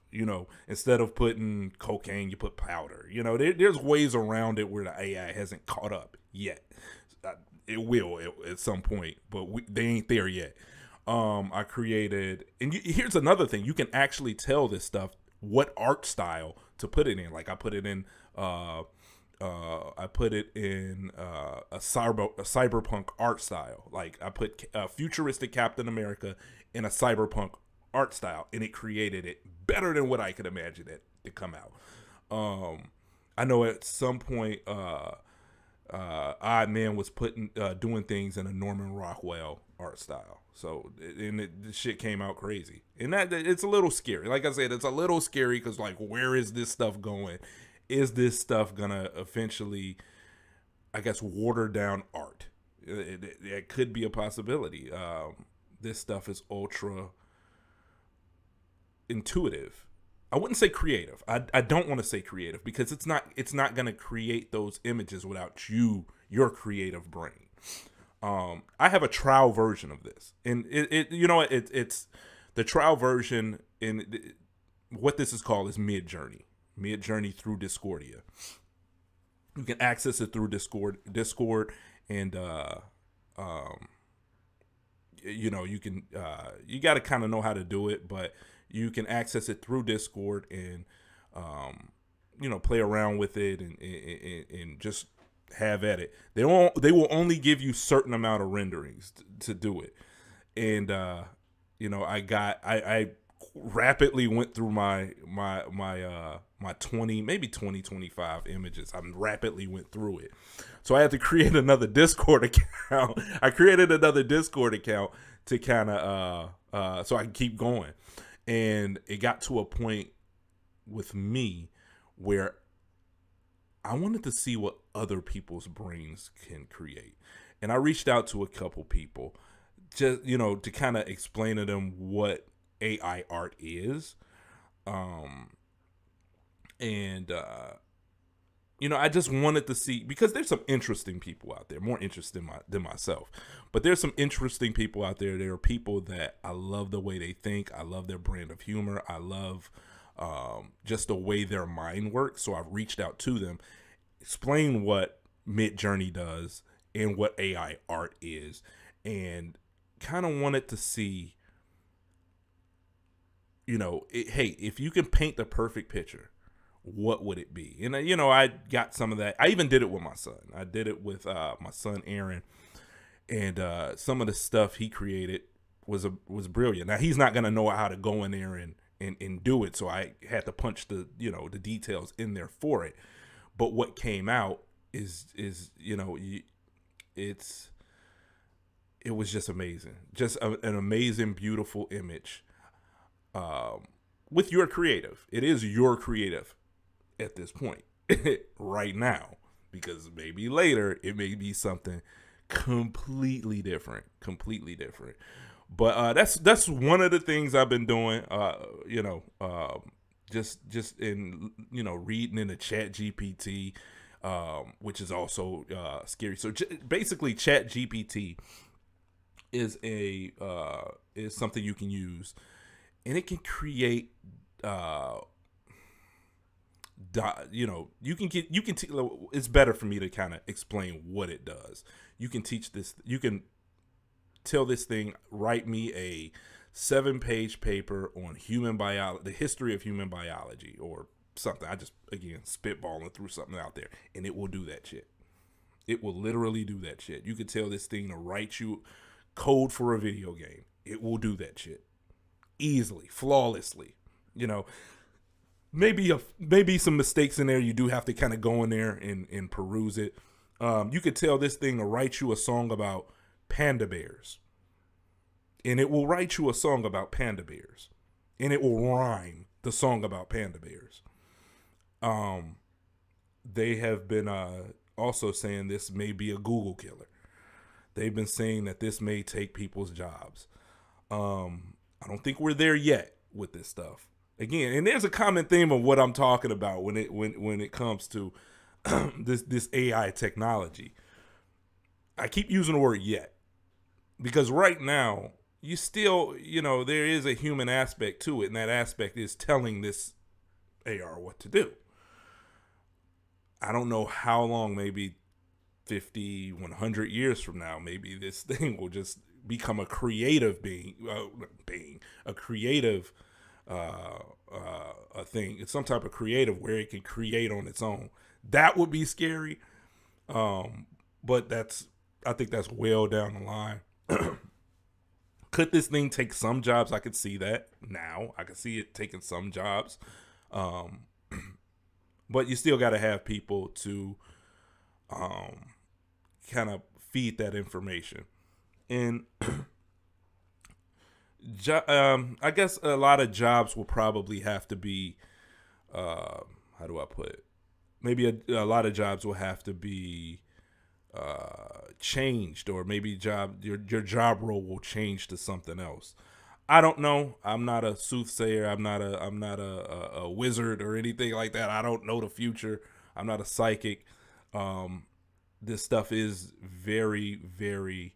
Instead of putting cocaine, you put powder. There's ways around it where the AI hasn't caught up yet. It will at some point, but they ain't there yet. I created, and here's another thing. You can actually tell this stuff what art style to put it in. Like, I put it in a cyberpunk art style. Like, I put futuristic Captain America in a cyberpunk art style, and it created it better than what I could imagine it to come out. I know at some point Odd Man was doing things in a Norman Rockwell art style. So, and the shit came out crazy, and that it's a little scary. Like I said, it's a little scary because, like, where is this stuff going? Is this stuff gonna eventually, I guess, water down art? It could be a possibility. This stuff is ultra intuitive. I wouldn't say creative. I don't want to say creative because it's not going to create those images without your creative brain. I have a trial version of this, and it's the trial version. In what this is called is Mid Journey through Discordia. You can access it through Discord, and you can you got to kind of know how to do it, but you can access it through Discord and play around with it and just have at it. They will only give you certain amount of renderings to do it, and I rapidly went through my 20, maybe 20, 25 images. I rapidly went through it. So I had to create another Discord account. I created another Discord account to kind of, so I can keep going. And it got to a point with me where I wanted to see what other people's brains can create. And I reached out to a couple people just, to kind of explain to them what AI art is. I just wanted to see, because there's some interesting people out there, more interesting than myself, but there's some interesting people out there. There are people that I love the way they think. I love their brand of humor. I love just the way their mind works. So I've reached out to them, explain what Mid Journey does and what AI art is, and kind of wanted to see, hey, if you can paint the perfect picture, what would it be? And I got some of that. I even did it with my son. I did it with my son Aaron, and some of the stuff he created was brilliant. Now he's not gonna know how to go in there and do it, so I had to punch the the details in there for it. But what came out is it was just amazing, just an amazing, beautiful image. With your creative, it is your creative at this point right now, because maybe later it may be something completely different. But that's one of the things I've been doing. Just in reading in the Chat GPT, which is also scary. So basically, Chat GPT is is something you can use, and it can create. It's better for me to kind of explain what it does. You can teach this. You can tell this thing, write me a 7-page paper on human biology, the history of human biology, or something. I just, again, spitballing through something out there, and it will do that shit. It will literally do that shit. You could tell this thing to write you code for a video game. It will do that shit easily, flawlessly. Maybe some mistakes in there. You do have to kind of go in there and peruse it. You could tell this thing to write you a song about panda bears, and it will write you a song about panda bears, and it will rhyme the song about panda bears. They have been also saying this may be a Google killer. They've been saying that this may take people's jobs. I don't think we're there yet with this stuff. Again, and there's a common theme of what I'm talking about when it comes to this AI technology. I keep using the word yet, because right now you still, there is a human aspect to it, and that aspect is telling this AR what to do. I don't know how long, maybe 50, 100 years from now, maybe this thing will just become a creative a creative a thing. It's some type of creative where it can create on its own. That would be scary. But I think that's well down the line. Could this thing take some jobs? I could see that now. I could see it taking some jobs. But you still got to have people to kind of feed that information. And I guess a lot of jobs will probably have to be, how do I put it? Maybe a lot of jobs will have to be changed, or maybe your job role will change to something else. I don't know. I'm not a soothsayer. I'm not a wizard or anything like that. I don't know the future. I'm not a psychic. This stuff is very, very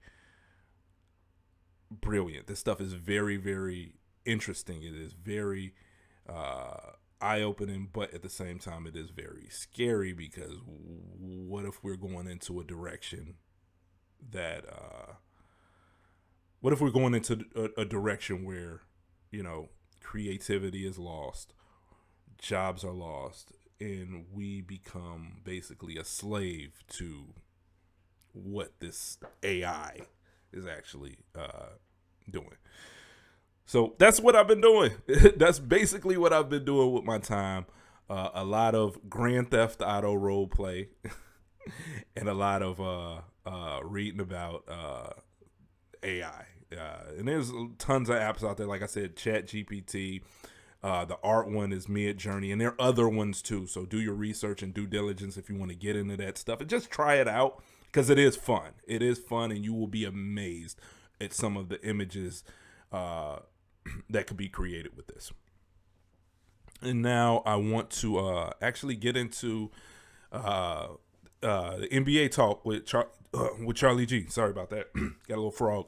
brilliant. This stuff is very, very interesting. It is very eye opening, but at the same time, it is very scary because what if we're going into a direction that what if we're going into a direction where, you know, creativity is lost, jobs are lost, and we become basically a slave to what this AI is actually doing. So that's what I've been doing. That's basically what I've been doing with my time. A lot of Grand Theft Auto role play, and a lot of reading about AI. And there's tons of apps out there. Like I said, Chat GPT. The art one is Mid Journey, and there are other ones too. So do your research and due diligence if you want to get into that stuff, and just try it out because it is fun. It is fun, and you will be amazed at some of the images that could be created with this. And now I want to actually get into the NBA talk with Charlie G. Sorry about that. Got a little frog.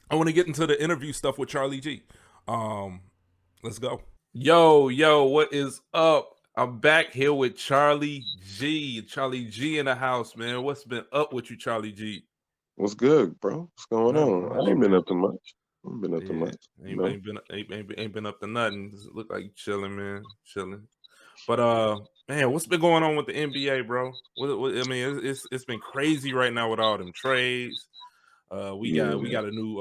I want to get into the interview stuff with Charlie G. Let's go. Yo, what is up? I'm back here with Charlie G. Charlie G in the house, man. What's been up with you, Charlie G? What's good, bro? What's going Nothing on? much, I ain't been man. up to much. I ain't been up to Yeah, much. You know? ain't been up to nothing. Just look like you chilling, man, chilling. But man, what's been going on with the NBA, bro? I mean, it's been crazy right now with all them trades. We Yeah. got a new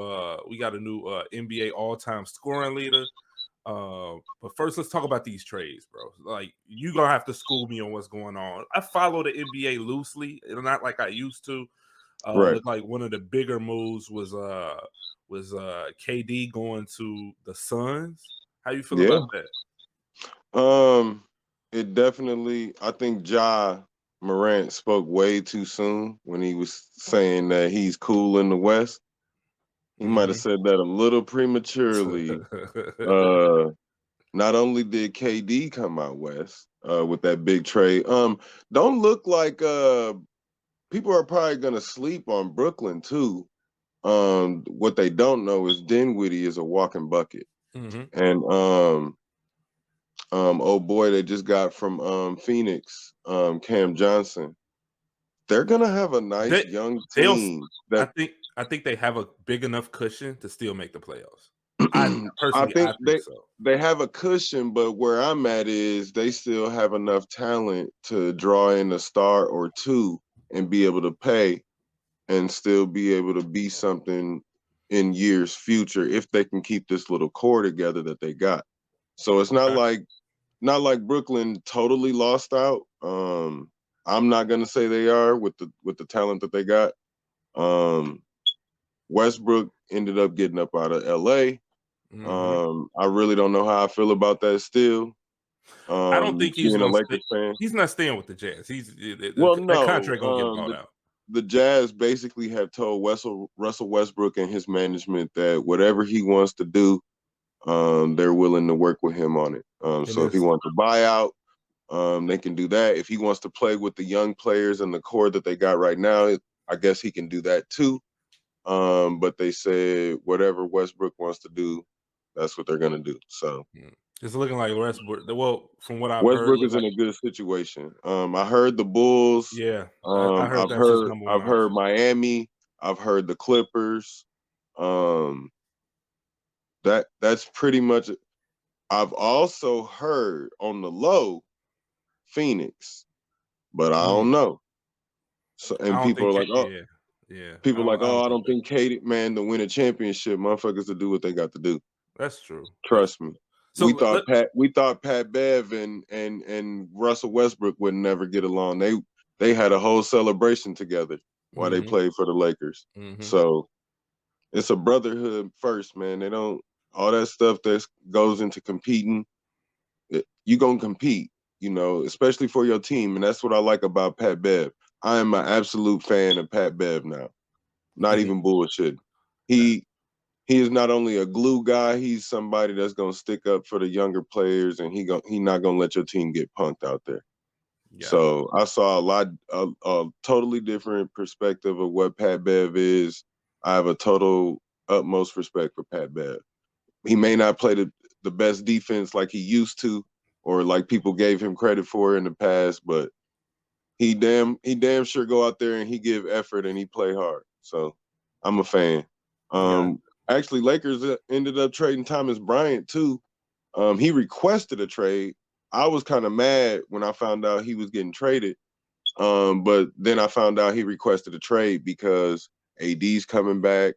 NBA all time scoring leader. But first, let's talk about these trades, bro. Like, you gonna have to school me on what's going on. I follow the NBA loosely, not like I used to. Right. Looked like one of the bigger moves was KD going to the Suns. How you feel Yeah. about that? It definitely. I think Ja Morant spoke way too soon when he was saying that he's cool in the West. He might have said that a little prematurely. Not only did KD come out West with that big trade, don't look like people are probably gonna sleep on Brooklyn too. What they don't know is Dinwiddie is a walking bucket. And oh boy, they just got from Phoenix, Cam Johnson. They're gonna have a nice young team. I think they have a big enough cushion to still make the playoffs. I think so. They have a cushion, but where I'm at is they still have enough talent to draw in a star or two and be able to pay and still be able to be something in years future if they can keep this little core together that they got. So it's not like Brooklyn totally lost out. I'm not gonna say they are with the talent that they got. Westbrook ended up getting up out of LA. I really don't know how I feel about that still. I don't think he's being a gonna Lakers fan. He's not staying with the Jazz. Well, that no, contract gonna get bought out. The Jazz basically have told Russell Westbrook and his management that whatever he wants to do, they're willing to work with him on it. So if he wants to buy out, they can do that. If he wants to play with the young players and the core that they got right now, I guess he can do that too. But they said whatever Westbrook wants to do, that's what they're gonna do. So it's looking like Westbrook. Well, from what I've Westbrook heard, is in a good situation. I heard the Bulls. Yeah, I heard I've that's his heard number one I've heard option. Miami. I've heard the Clippers. That's pretty much it. I've also heard on the low Phoenix, but I don't know. So and people are like, oh, people are like, oh, I don't think KD, man, to win a championship, motherfuckers to do what they got to do. That's true. Trust me. So we thought Pat Bev and Russell Westbrook would never get along. They had a whole celebration together while they played for the Lakers. So it's a brotherhood first, man. They don't all that stuff that goes into competing. You gonna compete, you know, especially for your team, and that's what I like about Pat Bev. I am an absolute fan of Pat Bev now. Not even bullshit. he is not only a glue guy, he's somebody that's gonna stick up for the younger players, and he not gonna let your team get punked out there. Yeah. So I saw a totally different perspective of what Pat Bev is. I have a total utmost respect for Pat Bev. He may not play the best defense like he used to, or like people gave him credit for in the past, but he damn sure go out there and he give effort and he play hard. So I'm a fan. Actually, Lakers ended up trading Thomas Bryant too. He requested a trade. I was kind of mad when I found out he was getting traded. But then I found out he requested a trade because AD's coming back.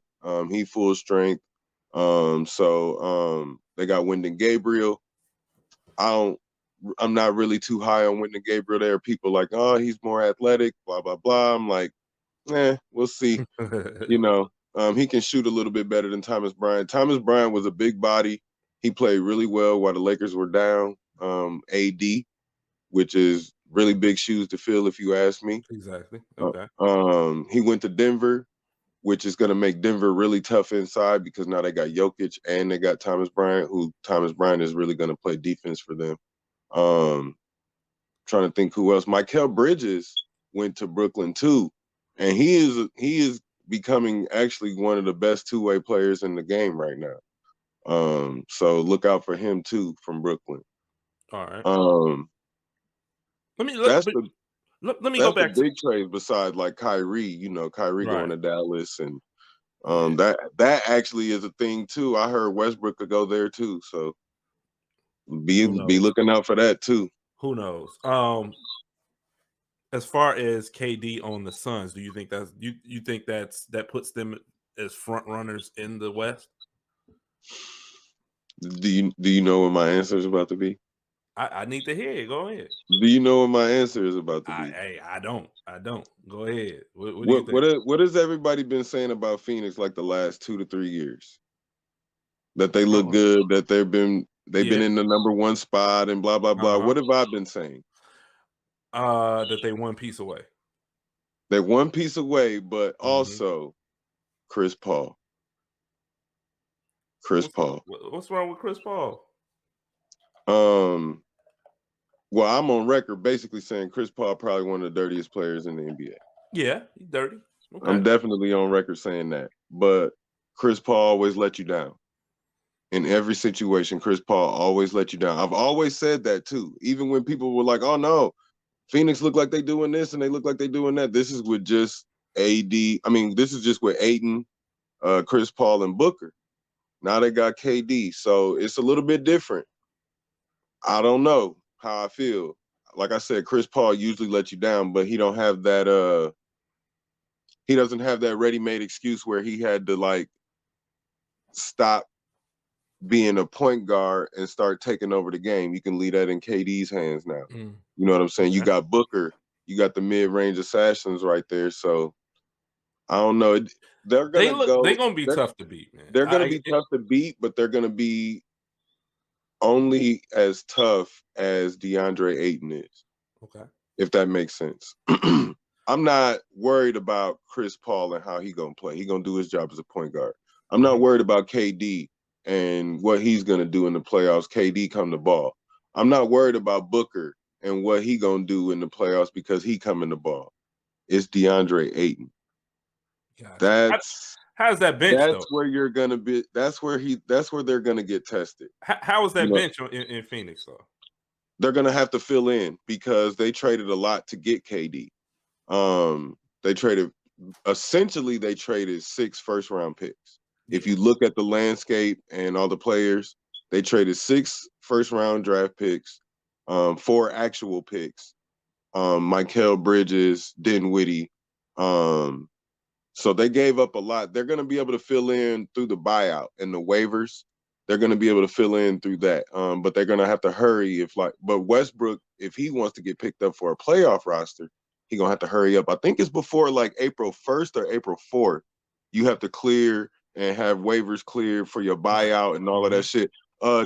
He full strength. So they got Wyndon Gabriel. I'm not really too high on Wyndon Gabriel. There are people like, oh, he's more athletic, blah, blah, blah. I'm like, we'll see. He can shoot a little bit better than Thomas Bryant. Thomas Bryant was a big body. He played really well while the Lakers were down. AD, which is really big shoes to fill, if you ask me. Exactly. Okay. He went to Denver, which is going to make Denver really tough inside because now they got Jokic and they got Thomas Bryant, who Thomas Bryant is really going to play defense for them. Trying to think who else. Mikal Bridges went to Brooklyn too, and he is becoming actually one of the best two-way players in the game right now. So look out for him too from Brooklyn. All right. Let me go back to big trades besides like Kyrie. Kyrie Right. going to Dallas, and that actually is a thing too. I heard Westbrook could go there too, so be looking out for that too. Who knows? As far as KD on the Suns, do you think you think that puts them as front runners in the West? Do you know what my answer is about to be? I need to hear it. Go ahead. Do you know what my answer is about to be? I don't. Go ahead. What do you think? What has everybody been saying about Phoenix like the last 2 to 3 years? That they look good, that they've been in the number one spot and blah blah blah. What have I been saying? That they one piece away. They're one piece away, but also Chris Paul. What's wrong with Chris Paul? Well, I'm on record basically saying Chris Paul probably one of the dirtiest players in the NBA. Yeah, he's dirty. Okay. I'm definitely on record saying that. But Chris Paul always let you down. In every situation, Chris Paul always let you down. I've always said that too. Even when people were like, oh no, Phoenix look like they doing this and they look like they doing that. This is with just AD. I mean, this is just with Ayton, Chris Paul, and Booker. Now they got KD. So it's a little bit different. I don't know how I feel. Like I said, Chris Paul usually lets you down, but he don't have that he doesn't have that ready-made excuse where he had to like stop being a point guard and start taking over the game. You can leave that in KD's hands now. You know what I'm saying? You got Booker, you got the mid-range assassins right there. So I don't know. They're gonna be tough to beat, man. They're gonna be tough to beat, but they're gonna be only as tough as DeAndre Ayton is. Okay. If that makes sense. I'm not worried about Chris Paul and how he gonna play. He gonna do his job as a point guard. I'm not worried about KD and what he's gonna do in the playoffs. KD come the ball. I'm not worried about Booker and what he gonna do in the playoffs because he coming the ball. It's DeAndre Ayton. Gotcha. How's that bench? That's where you're gonna be. That's where they're gonna get tested. How is that bench in Phoenix though? They're gonna have to fill in because they traded a lot to get KD. They traded 6 first-round picks. If you look at the landscape and all the players, they traded 6 first-round draft picks, 4 actual picks, Mikal Bridges, Dinwiddie. So they gave up a lot. They're going to be able to fill in through the buyout and the waivers. They're going to be able to fill in through that. But they're going to have to hurry but Westbrook, if he wants to get picked up for a playoff roster, he's going to have to hurry up. I think it's before like April 1st or April 4th. You have to clear and have waivers cleared for your buyout and all of that shit.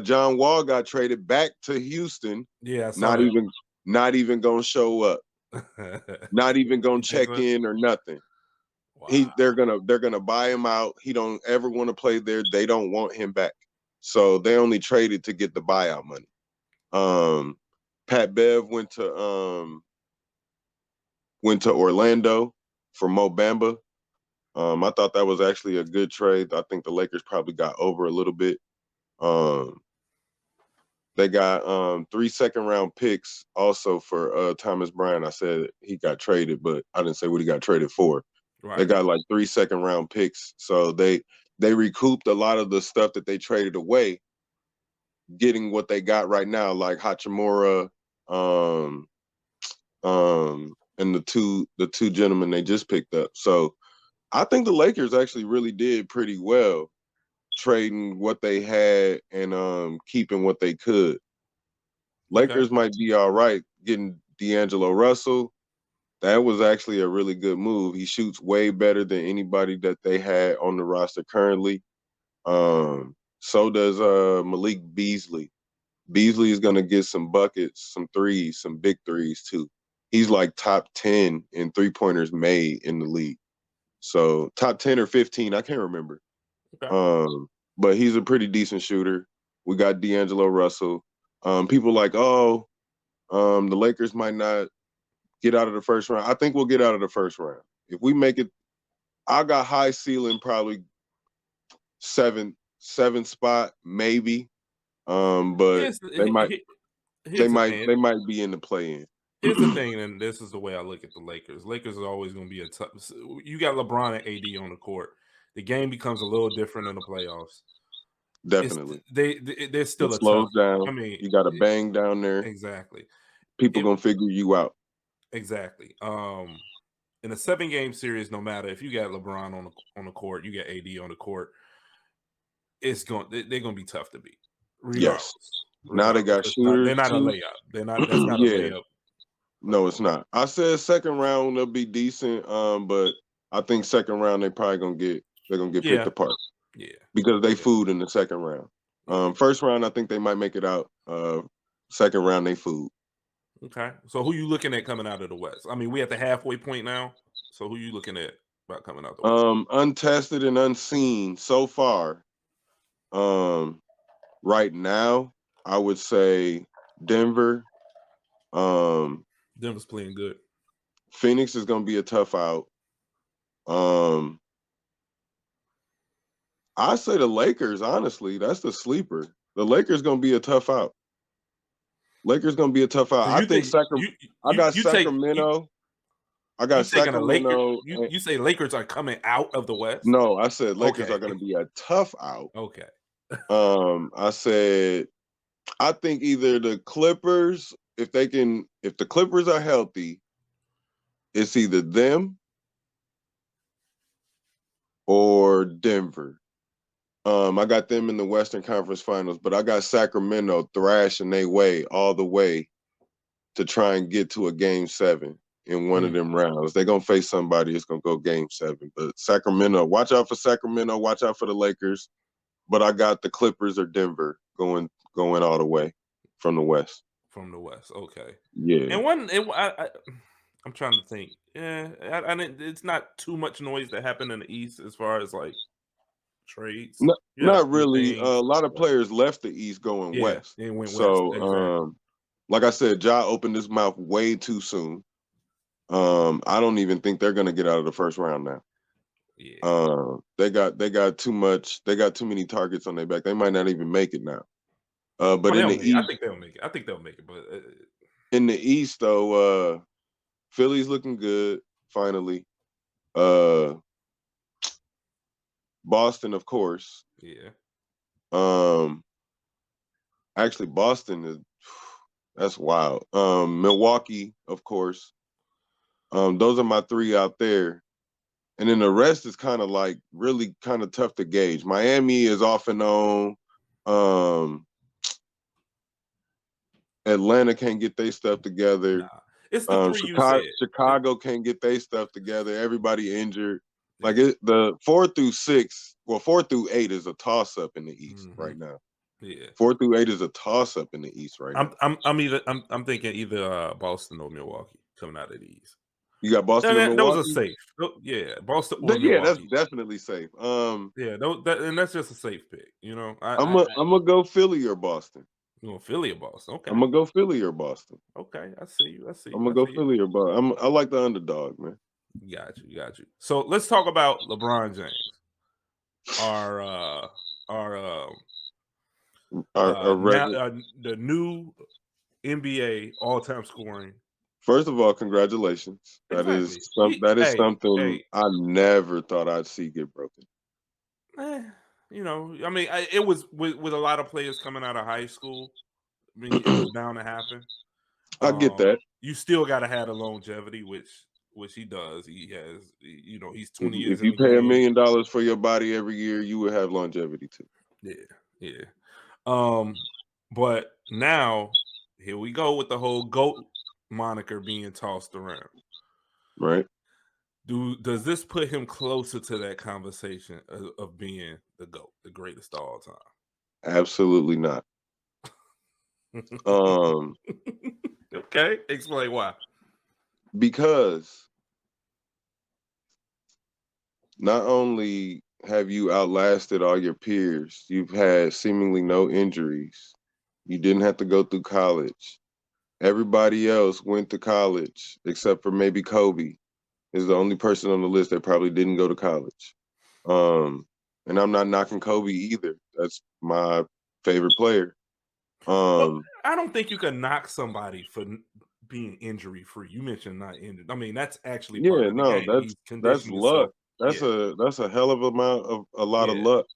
John Wall got traded back to Houston. Yeah, not even going to show up. Not even going to check in or nothing. They're gonna buy him out. He don't ever want to play there. They don't want him back. So they only traded to get the buyout money. Pat Bev went to Orlando for Mo Bamba. I thought that was actually a good trade. I think the Lakers probably got over a little bit. They got 3 second-round picks also for Thomas Bryant. I said he got traded, but I didn't say what he got traded for. Right. They got like 3 second-round picks. So they recouped a lot of the stuff that they traded away, getting what they got right now, like Hachimura, and the two gentlemen they just picked up. So I think the Lakers actually really did pretty well trading what they had and keeping what they could. Lakers might be all right getting D'Angelo Russell. That was actually a really good move. He shoots way better than anybody that they had on the roster currently. So does Malik Beasley. Beasley is going to get some buckets, some threes, some big threes too. He's like top 10 in three-pointers made in the league. So top 10 or 15, I can't remember. But he's a pretty decent shooter. We got D'Angelo Russell. People like, the Lakers might not get out of the first round. I think we'll get out of the first round. If we make it, I got high ceiling probably seven spot maybe. But they might be in the play-in. Here's the thing, and this is the way I look at the Lakers. Lakers are always going to be a tough. You got LeBron and AD on the court. The game becomes a little different in the playoffs. Definitely, they're still it slows down. I mean, you got a bang down there. Exactly. People gonna figure you out. Exactly. In a 7-game series, no matter if you got LeBron on the court, you got AD on the court, they're gonna be tough to beat. Regardless. Yes. Now they got shooters. They're not a layup. That's not a layup. No, it's not. I said second round they'll be decent. But I think second round they're gonna get picked apart. Yeah. Because they food in the second round. First round I think they might make it out. Second round they food. Okay. So who you looking at coming out of the West? I mean, we at the halfway point now. So who you looking at about coming out the West? Untested and unseen so far. Right now, I would say Denver. Denver's playing good. Phoenix is gonna be a tough out. I say the Lakers, honestly, that's the sleeper. The Lakers gonna be a tough out. So I think Sacramento. I got Sacramento. You say Lakers are coming out of the West? No, I said Lakers are going to be a tough out. Okay. I said I think either the Clippers, if the Clippers are healthy, it's either them or Denver. I got them in the Western Conference Finals, but I got Sacramento thrashing their way all the way to try and get to a Game 7 in one of them rounds. They're going to face somebody that's going to go Game 7. But Sacramento, watch out for Sacramento, watch out for the Lakers. But I got the Clippers or Denver going all the way from the West. From the West, okay. Yeah. And I'm trying to think. Yeah, it's not too much noise that happened in the East as far as like trades. No, not really. A lot of players left the East going west. They went so, west. Exactly. Like I said, Ja opened his mouth way too soon. I don't even think they're gonna get out of the first round now. Yeah. They got too much. They got too many targets on their back. They might not even make it now. But in the East, I think they'll make it. But in the East, though, Philly's looking good. Finally, Boston, of course. Yeah. Actually, Boston is that's wild. Milwaukee, of course. Those are my 3 out there. And then the rest is kind of like really kind of tough to gauge. Miami is off and on. Atlanta can't get their stuff together. Nah. It's the 3 you said. Chicago can't get their stuff together. Everybody injured. Like the 4 through 6, well, 4 through 8 is a toss-up in the East right now. Yeah, 4 through 8 is a toss-up in the East right now. I'm thinking either Boston or Milwaukee coming out of the East. You got Boston or Those are Milwaukee? safe. Yeah, Boston or Yeah, that's Milwaukee. definitely safe. Yeah, and that's just a safe pick. You know, I'm gonna go Philly or Boston. you know, Philly or Boston. I'm Okay, gonna go Philly or Boston. okay, I see you. I see I'm you. gonna I go see you. Philly or Boston. I like the underdog, man. Got you. So let's talk about LeBron James, our uh, our Our now regular. the new NBA all-time scoring. First of all, congratulations. Exactly. That is Hey, something hey, I never thought I'd see get broken. you know, I mean, it was with a lot of players coming out of high school. I mean, it was bound to happen. I get that. You still got to have the longevity, which he does. He has, you know, he's 20 years If in you the pay $1 game. million for your body every year, you would have longevity too. Yeah. But now here we go with the whole GOAT moniker being tossed around. Right? Does this put him closer to that conversation of being the GOAT, the greatest of all time? Absolutely not. Um, Okay, explain why. because not only have you outlasted all your peers, you've had seemingly no injuries. You didn't have to go through college. Everybody else went to college except for maybe Kobe is the only person on the list that probably didn't go to college. And I'm not knocking Kobe either. That's my favorite player. Well, I don't think you can knock somebody for being injury free. You mentioned not injured. I mean, that's actually part Yeah, of the no, game. He's that's conditioned luck. himself. That's Yeah, a hell of a lot of yeah. luck.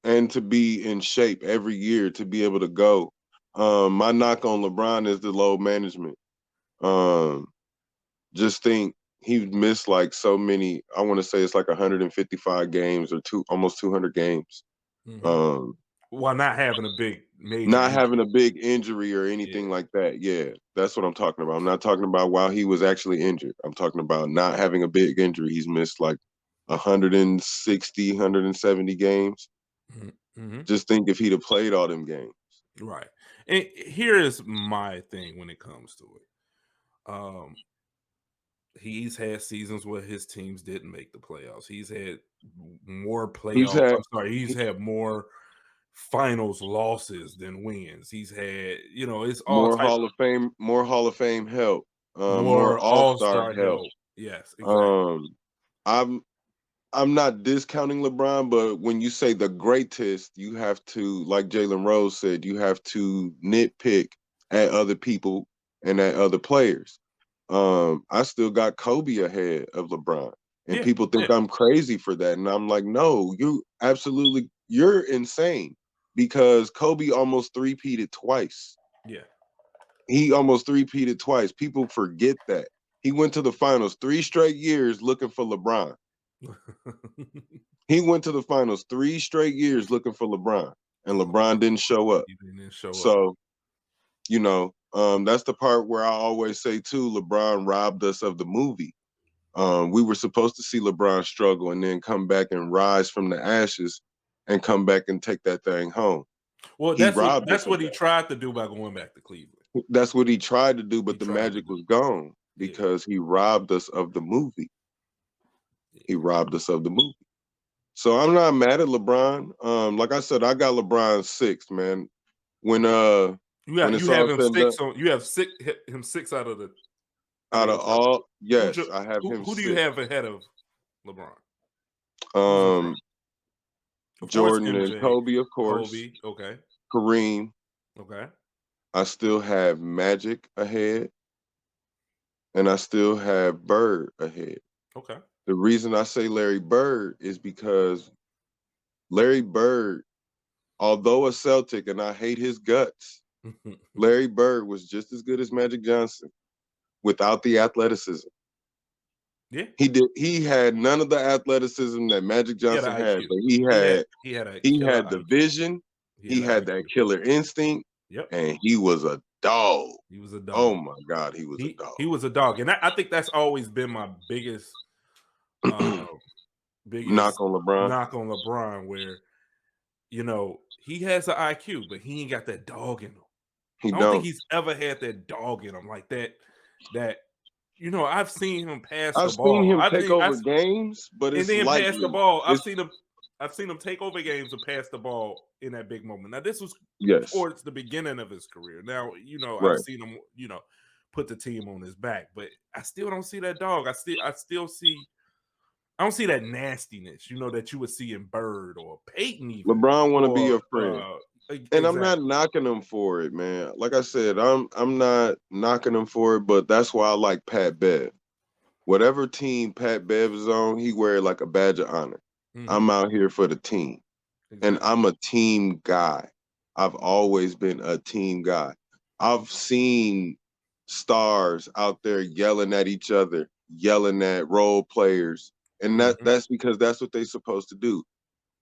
And to be in shape every year to be able to go. My knock on LeBron is the load management. Um, just think he missed like so many. I want to say it's like 155 games or almost 200 games. Mm-hmm. Um, While not having a big major not injury. having a big injury or Yeah. anything like that. Yeah, that's what I'm talking about. I'm not talking about while he was actually injured. I'm talking about not having a big injury. He's missed like 160, 170 games. Mm-hmm. Just think if he'd have played all them games. Right. And here is my thing when it comes to it. He's had seasons where his teams didn't make the playoffs. He's had more He's playoff. had I'm sorry. He's he- had more finals losses than wins. He's had, you know, it's all more type Hall of Fame help, more more All all Star star help. help. Yes, exactly. Um, I'm I'm not discounting LeBron, but when you say the greatest, you have to, like Jalen Rose said, you have to nitpick at other people and at other players. I still got Kobe ahead of LeBron, and Yeah, people think yeah, I'm crazy for that, and I'm like, no, you're insane because Kobe almost three-peated twice. yeah. He almost three-peated twice. People forget that. He went to the finals 3 straight years looking for LeBron. He went to the finals 3 straight years looking for LeBron, and LeBron didn't show up. He didn't show up. So, that's the part where I always say too, LeBron robbed us of the movie. We were supposed to see LeBron struggle and then come back and rise from the ashes and come back and take that thing home. Well, He robbed that's us of what he that. tried to do by going back to Cleveland. That's what he tried to do, He but the tried to magic do. was gone Yeah. because he robbed us of the movie. He robbed us of the movie. So I'm not mad at LeBron. Like I said, I got LeBron sixth, man. When You it's have all him said and done, six on. You have him six out of the out of top. all, yes, I have him Who do you sixth. have ahead of LeBron? Who's in Um, front? Of course, Jordan and MJ, Kobe, of course. Kobe. Okay, Kareem. okay. I still have Magic ahead, and I still have Bird ahead. Okay. The reason I say Larry Bird is because Larry Bird, although a Celtic, and I hate his guts, Larry Bird was just as good as Magic Johnson without the athleticism. Yeah. He had none of the athleticism that Magic He had Johnson an had, IQ. but He had a he killer had the IQ. vision, he An had that IQ. killer instinct, Yep. and he was a dog. He was a Oh dog. my God, he was a dog. He was a dog, and I think that's always been my biggest Knock on LeBron. knock on LeBron, where he has an IQ, but he ain't got that dog in him. He I don't think don't. he's ever had that dog in him, like that you know, I've seen him pass the I've seen ball. him I take think over games, but and it's then pass the lightly. ball. It's I've seen him take over games and pass the ball in that big moment. Now, this was yes, towards the beginning of his career. Now, you know, I've right. seen him, you know, put the team on his back, but I still don't see that dog. I still see I don't see that nastiness, you know, that you would see in Bird or Peyton even. LeBron want to be Or your friend. And I'm not exactly. knocking him for it, man. Like I said, I'm not knocking him for it, but that's why I like Pat Bev. Whatever team Pat Bev is on, he wear it like a badge of honor. Mhm. I'm out here for the team. And Exactly. I'm a team guy. I've always been a team guy. I've seen stars out there yelling at each other, yelling at role players, and Mhm. that's because that's what they're supposed to do.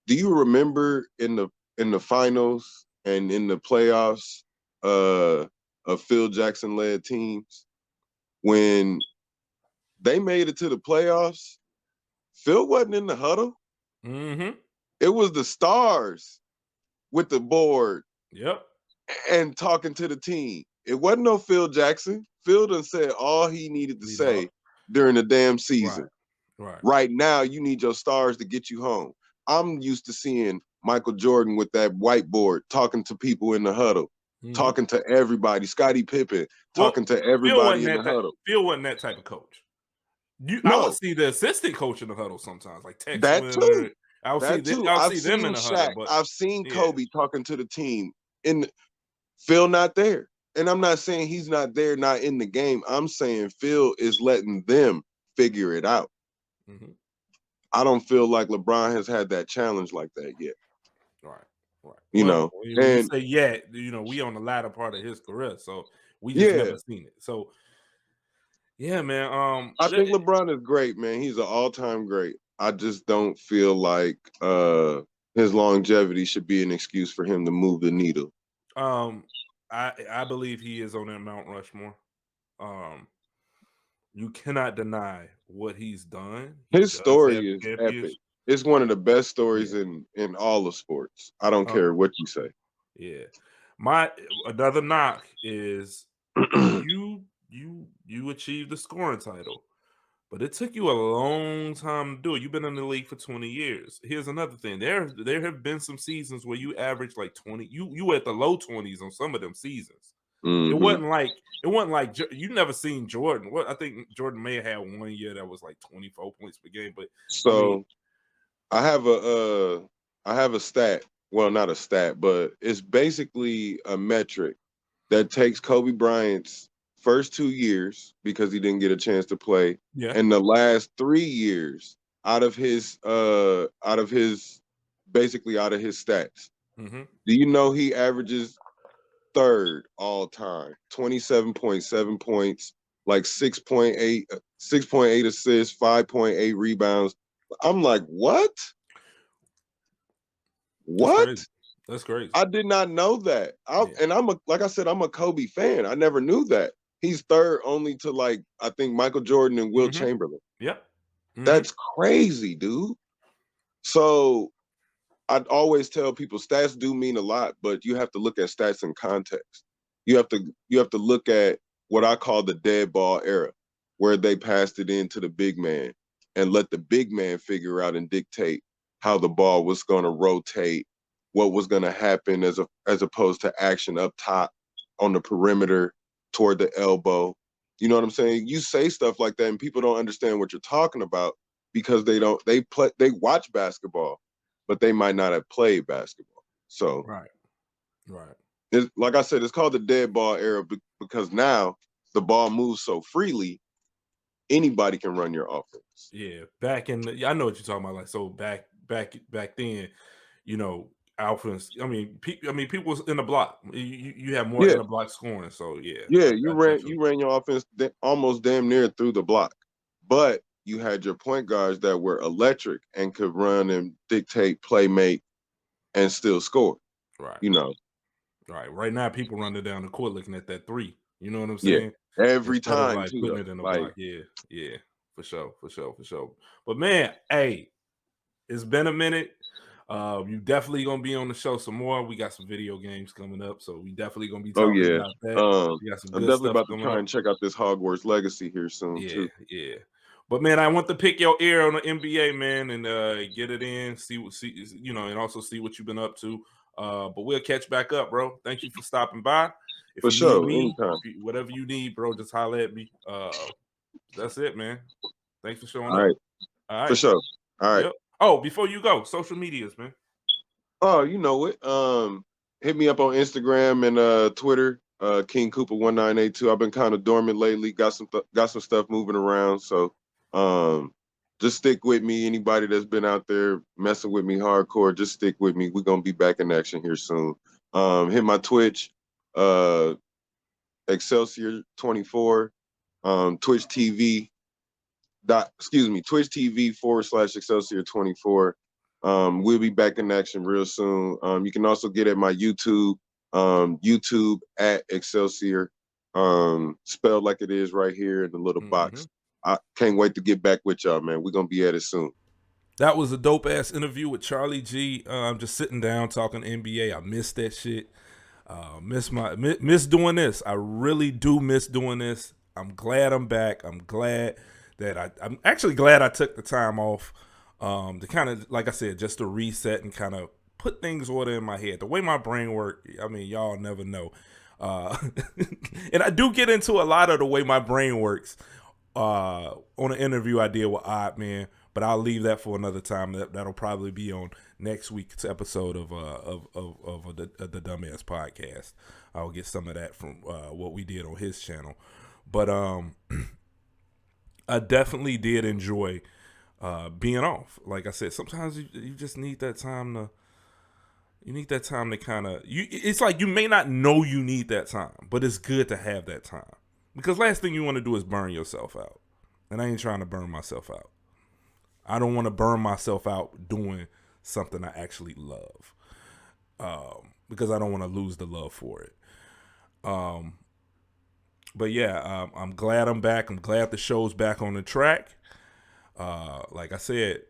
Do you remember in the finals and in the playoffs of Phil Jackson led teams when they made it to the playoffs? Phil wasn't in the huddle. Mhm. It was the stars with the board Yep. and talking to the team. It wasn't no Phil Jackson. Phil done said all he needed to Lead off. say during the damn Right. season. Right. Right now, you need your stars to get you home. I'm used to seeing Michael Jordan with that whiteboard talking to people in the huddle, Mhm. talking to everybody. Scottie Pippen Well, talking to everybody in the huddle. Phil wasn't that type of coach. I would No, see the assistant coach in the huddle sometimes, like Tex that too. Winter. I'll see That too. I'll I've see them in seen the huddle, Shaq. but I've seen yeah. Kobe talking to the team. And Phil not there. And I'm not saying he's not there, not in the game. I'm saying Phil is letting them figure it out. Mhm. I don't feel like LeBron has had that challenge like that yet. Right. Right. You Well, know, when you and say yet, you know, we on the latter part of his career, so we just yeah, never seen it. So yeah, man. I think LeBron is great, man. He's an all-time great. I just don't feel like his longevity should be an excuse for him to move the needle. um, I believe he is on that Mount Rushmore. Um, you cannot deny what he's done. He His does have story is epic. champions. It's one of the best Yeah. stories in all of sports. I don't Uh, care what you say. yeah. My another knock is you achieved the scoring title, but it took you a long time to do it. You've been in the league for 20 years. Here's another thing. There have been some seasons where you averaged like 20. You were at the low 20s on some of them seasons. Hmm. It wasn't like you never seen Jordan. What I think Jordan may have had one year that was like 24 points per game, but I mean, So I have a stat. Well, not a stat, but it's basically a metric that takes Kobe Bryant's first 2 years because he didn't get a chance to play, yeah. and the last 3 years out of his basically out of his stats. Hmm. Do you know he averages third all time, 27.7 points, like 6.8 assists, 5.8 rebounds. I'm like, what? That's What? crazy. That's crazy. I did not know that. Yeah. And like I said, I'm a Kobe fan. I never knew that. He's third only to like I think Michael Jordan and Wilt Hmm. Chamberlain. Yep. Hmm. That's crazy, dude. So I'd always tell people stats do mean a lot, but you have to look at stats in context. You have to look at what I call the dead ball era, where they passed it into the big man and let the big man figure out and dictate how the ball was going to rotate, what was going to happen as opposed to action up top on the perimeter toward the elbow. You know what I'm saying? You say stuff like that and people don't understand what you're talking about because they watch basketball but they might not have played basketball. So, Right. Right. like I said, it's called the dead ball era because now the ball moves so freely, anybody can run your offense. Yeah. Back in I know what you're talking about. Like so back then, you know, Alphas. I mean, people was in the block. You have more Yeah, in the block scoring. So yeah, yeah, I definitely. you ran your offense almost damn near through the block, but you had your point guards that were electric and could run and dictate, play make, and still score. Right. You know, Right. Right now, people running down the court looking at that three. You know what I'm yeah, saying? every Instead of time like too putting though. it in the Like, block. Yeah. Yeah. For sure. For sure. For sure. But man, hey, it's been a minute. You definitely gonna be on the show some more. We got some video games coming up, so we definitely gonna be Oh talking yeah. about that. We got some I'm good definitely stuff about to coming try up. and check out this Hogwarts Legacy here soon Yeah, too. yeah. But man, I want to pick your ear on the NBA, man, and get it in, see, and also see what you've been up to. But we'll catch back up, bro. Thank you for stopping by. If For you need sure, me, anytime. whatever you need, bro, just holler at me. That's it, man. Thanks for showing All up. right, All for right. sure. All right. Yep. Oh, before you go, social medias, man. Oh, you know it. Hit me up on Instagram and Twitter, King Cooper 1982. I've been kind of dormant lately. Got some stuff moving around. So just stick with me. Anybody that's been out there messing with me hardcore, just stick with me. We're gonna be back in action here soon. Hit my Twitch, Excelsior 24, Twitch TV. Twitch TV /Excelsior 24. We'll be back in action real soon. You can also get at my YouTube, YouTube at Excelsior, spelled like it is right here in the little box. I can't wait to get back with y'all, man. We're gonna be at it soon. That was a dope ass interview with Charlie G. I'm just sitting down talking NBA. I miss that shit. Miss doing this. I really do miss doing this. I'm glad I'm back. I'm glad that I'm actually glad I took the time off to kind of, like I said, just to reset and kind of put things order in my head. The way my brain works, I mean, y'all never know. And I do get into a lot of the way my brain works on an interview I did with Odd Man, but I'll leave that for another time. That'll probably be on next week's episode of the Dummast podcast. I'll get some of that from what we did on his channel. But I definitely did enjoy being off. Like I said, sometimes you just need that time to. You need that time to kind of. It's like you may not know you need that time, but it's good to have that time. Because last thing you want to do is burn yourself out. And I ain't trying to burn myself out. I don't want to burn myself out doing something I actually love. Because I don't want to lose the love for it. But yeah, I'm glad I'm back. I'm glad the show's back on the track. Like I said,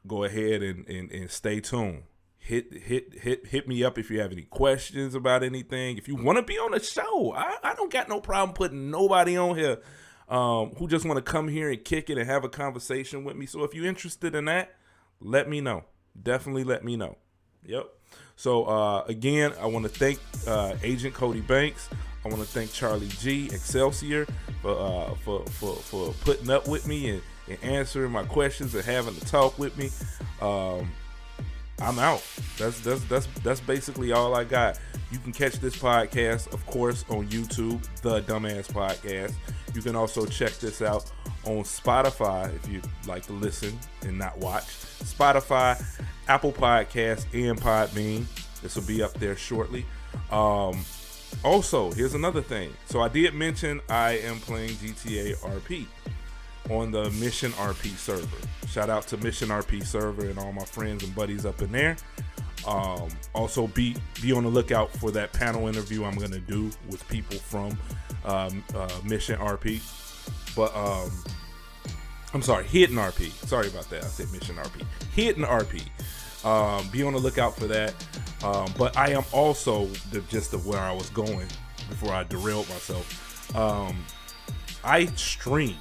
go ahead and stay tuned. Hit me up if you have any questions about anything. If you want to be on the show, I don't got no problem putting nobody on here who just want to come here and kick it and have a conversation with me. So if you're interested in that, let me know. Definitely let me know. Yep. So again, I want to thank Agent Cody Banks. I want to thank Charlie G, Excelsior, for putting up with me and answering my questions and having to talk with me. I'm out. That's basically all I got. You can catch this podcast, of course, on YouTube, The Dummast Podcast. You can also check this out on Spotify if you'd like to listen and not watch. Spotify, Apple Podcasts, and Podbean. This will be up there shortly. Also, here's another thing. So I did mention I am playing GTA RP on the Mission RP server. Shout out to Mission RP server and all my friends and buddies up in there. Also be on the lookout for that panel interview I'm gonna do with people from Mission RP. But I'm sorry, Hidden RP. Sorry about that. I said Mission RP. Hidden RP. Be on the lookout for that. But I am also the gist of where I was going before I derailed myself. I stream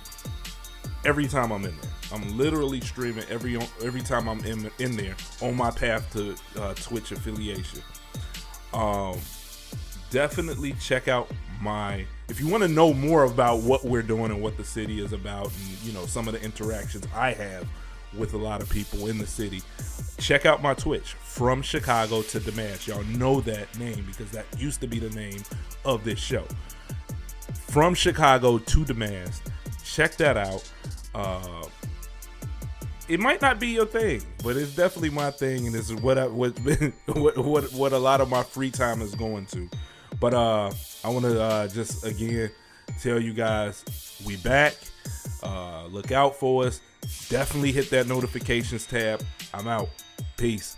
every time I'm in there. I'm literally streaming every time I'm in there on my path to Twitch affiliation. Definitely check out if you want to know more about what we're doing and what the city is about, and some of the interactions I have with a lot of people in the city, check out my Twitch, From Chicago to Dummast. Y'all know that name because that used to be the name of this show. From Chicago to Dummast. Check that out. It might not be your thing, but it's definitely my thing, and this is what a lot of my free time is going to. But I want to just again tell you guys we back. Look out for us. Definitely hit that notifications tab. I'm out. Peace.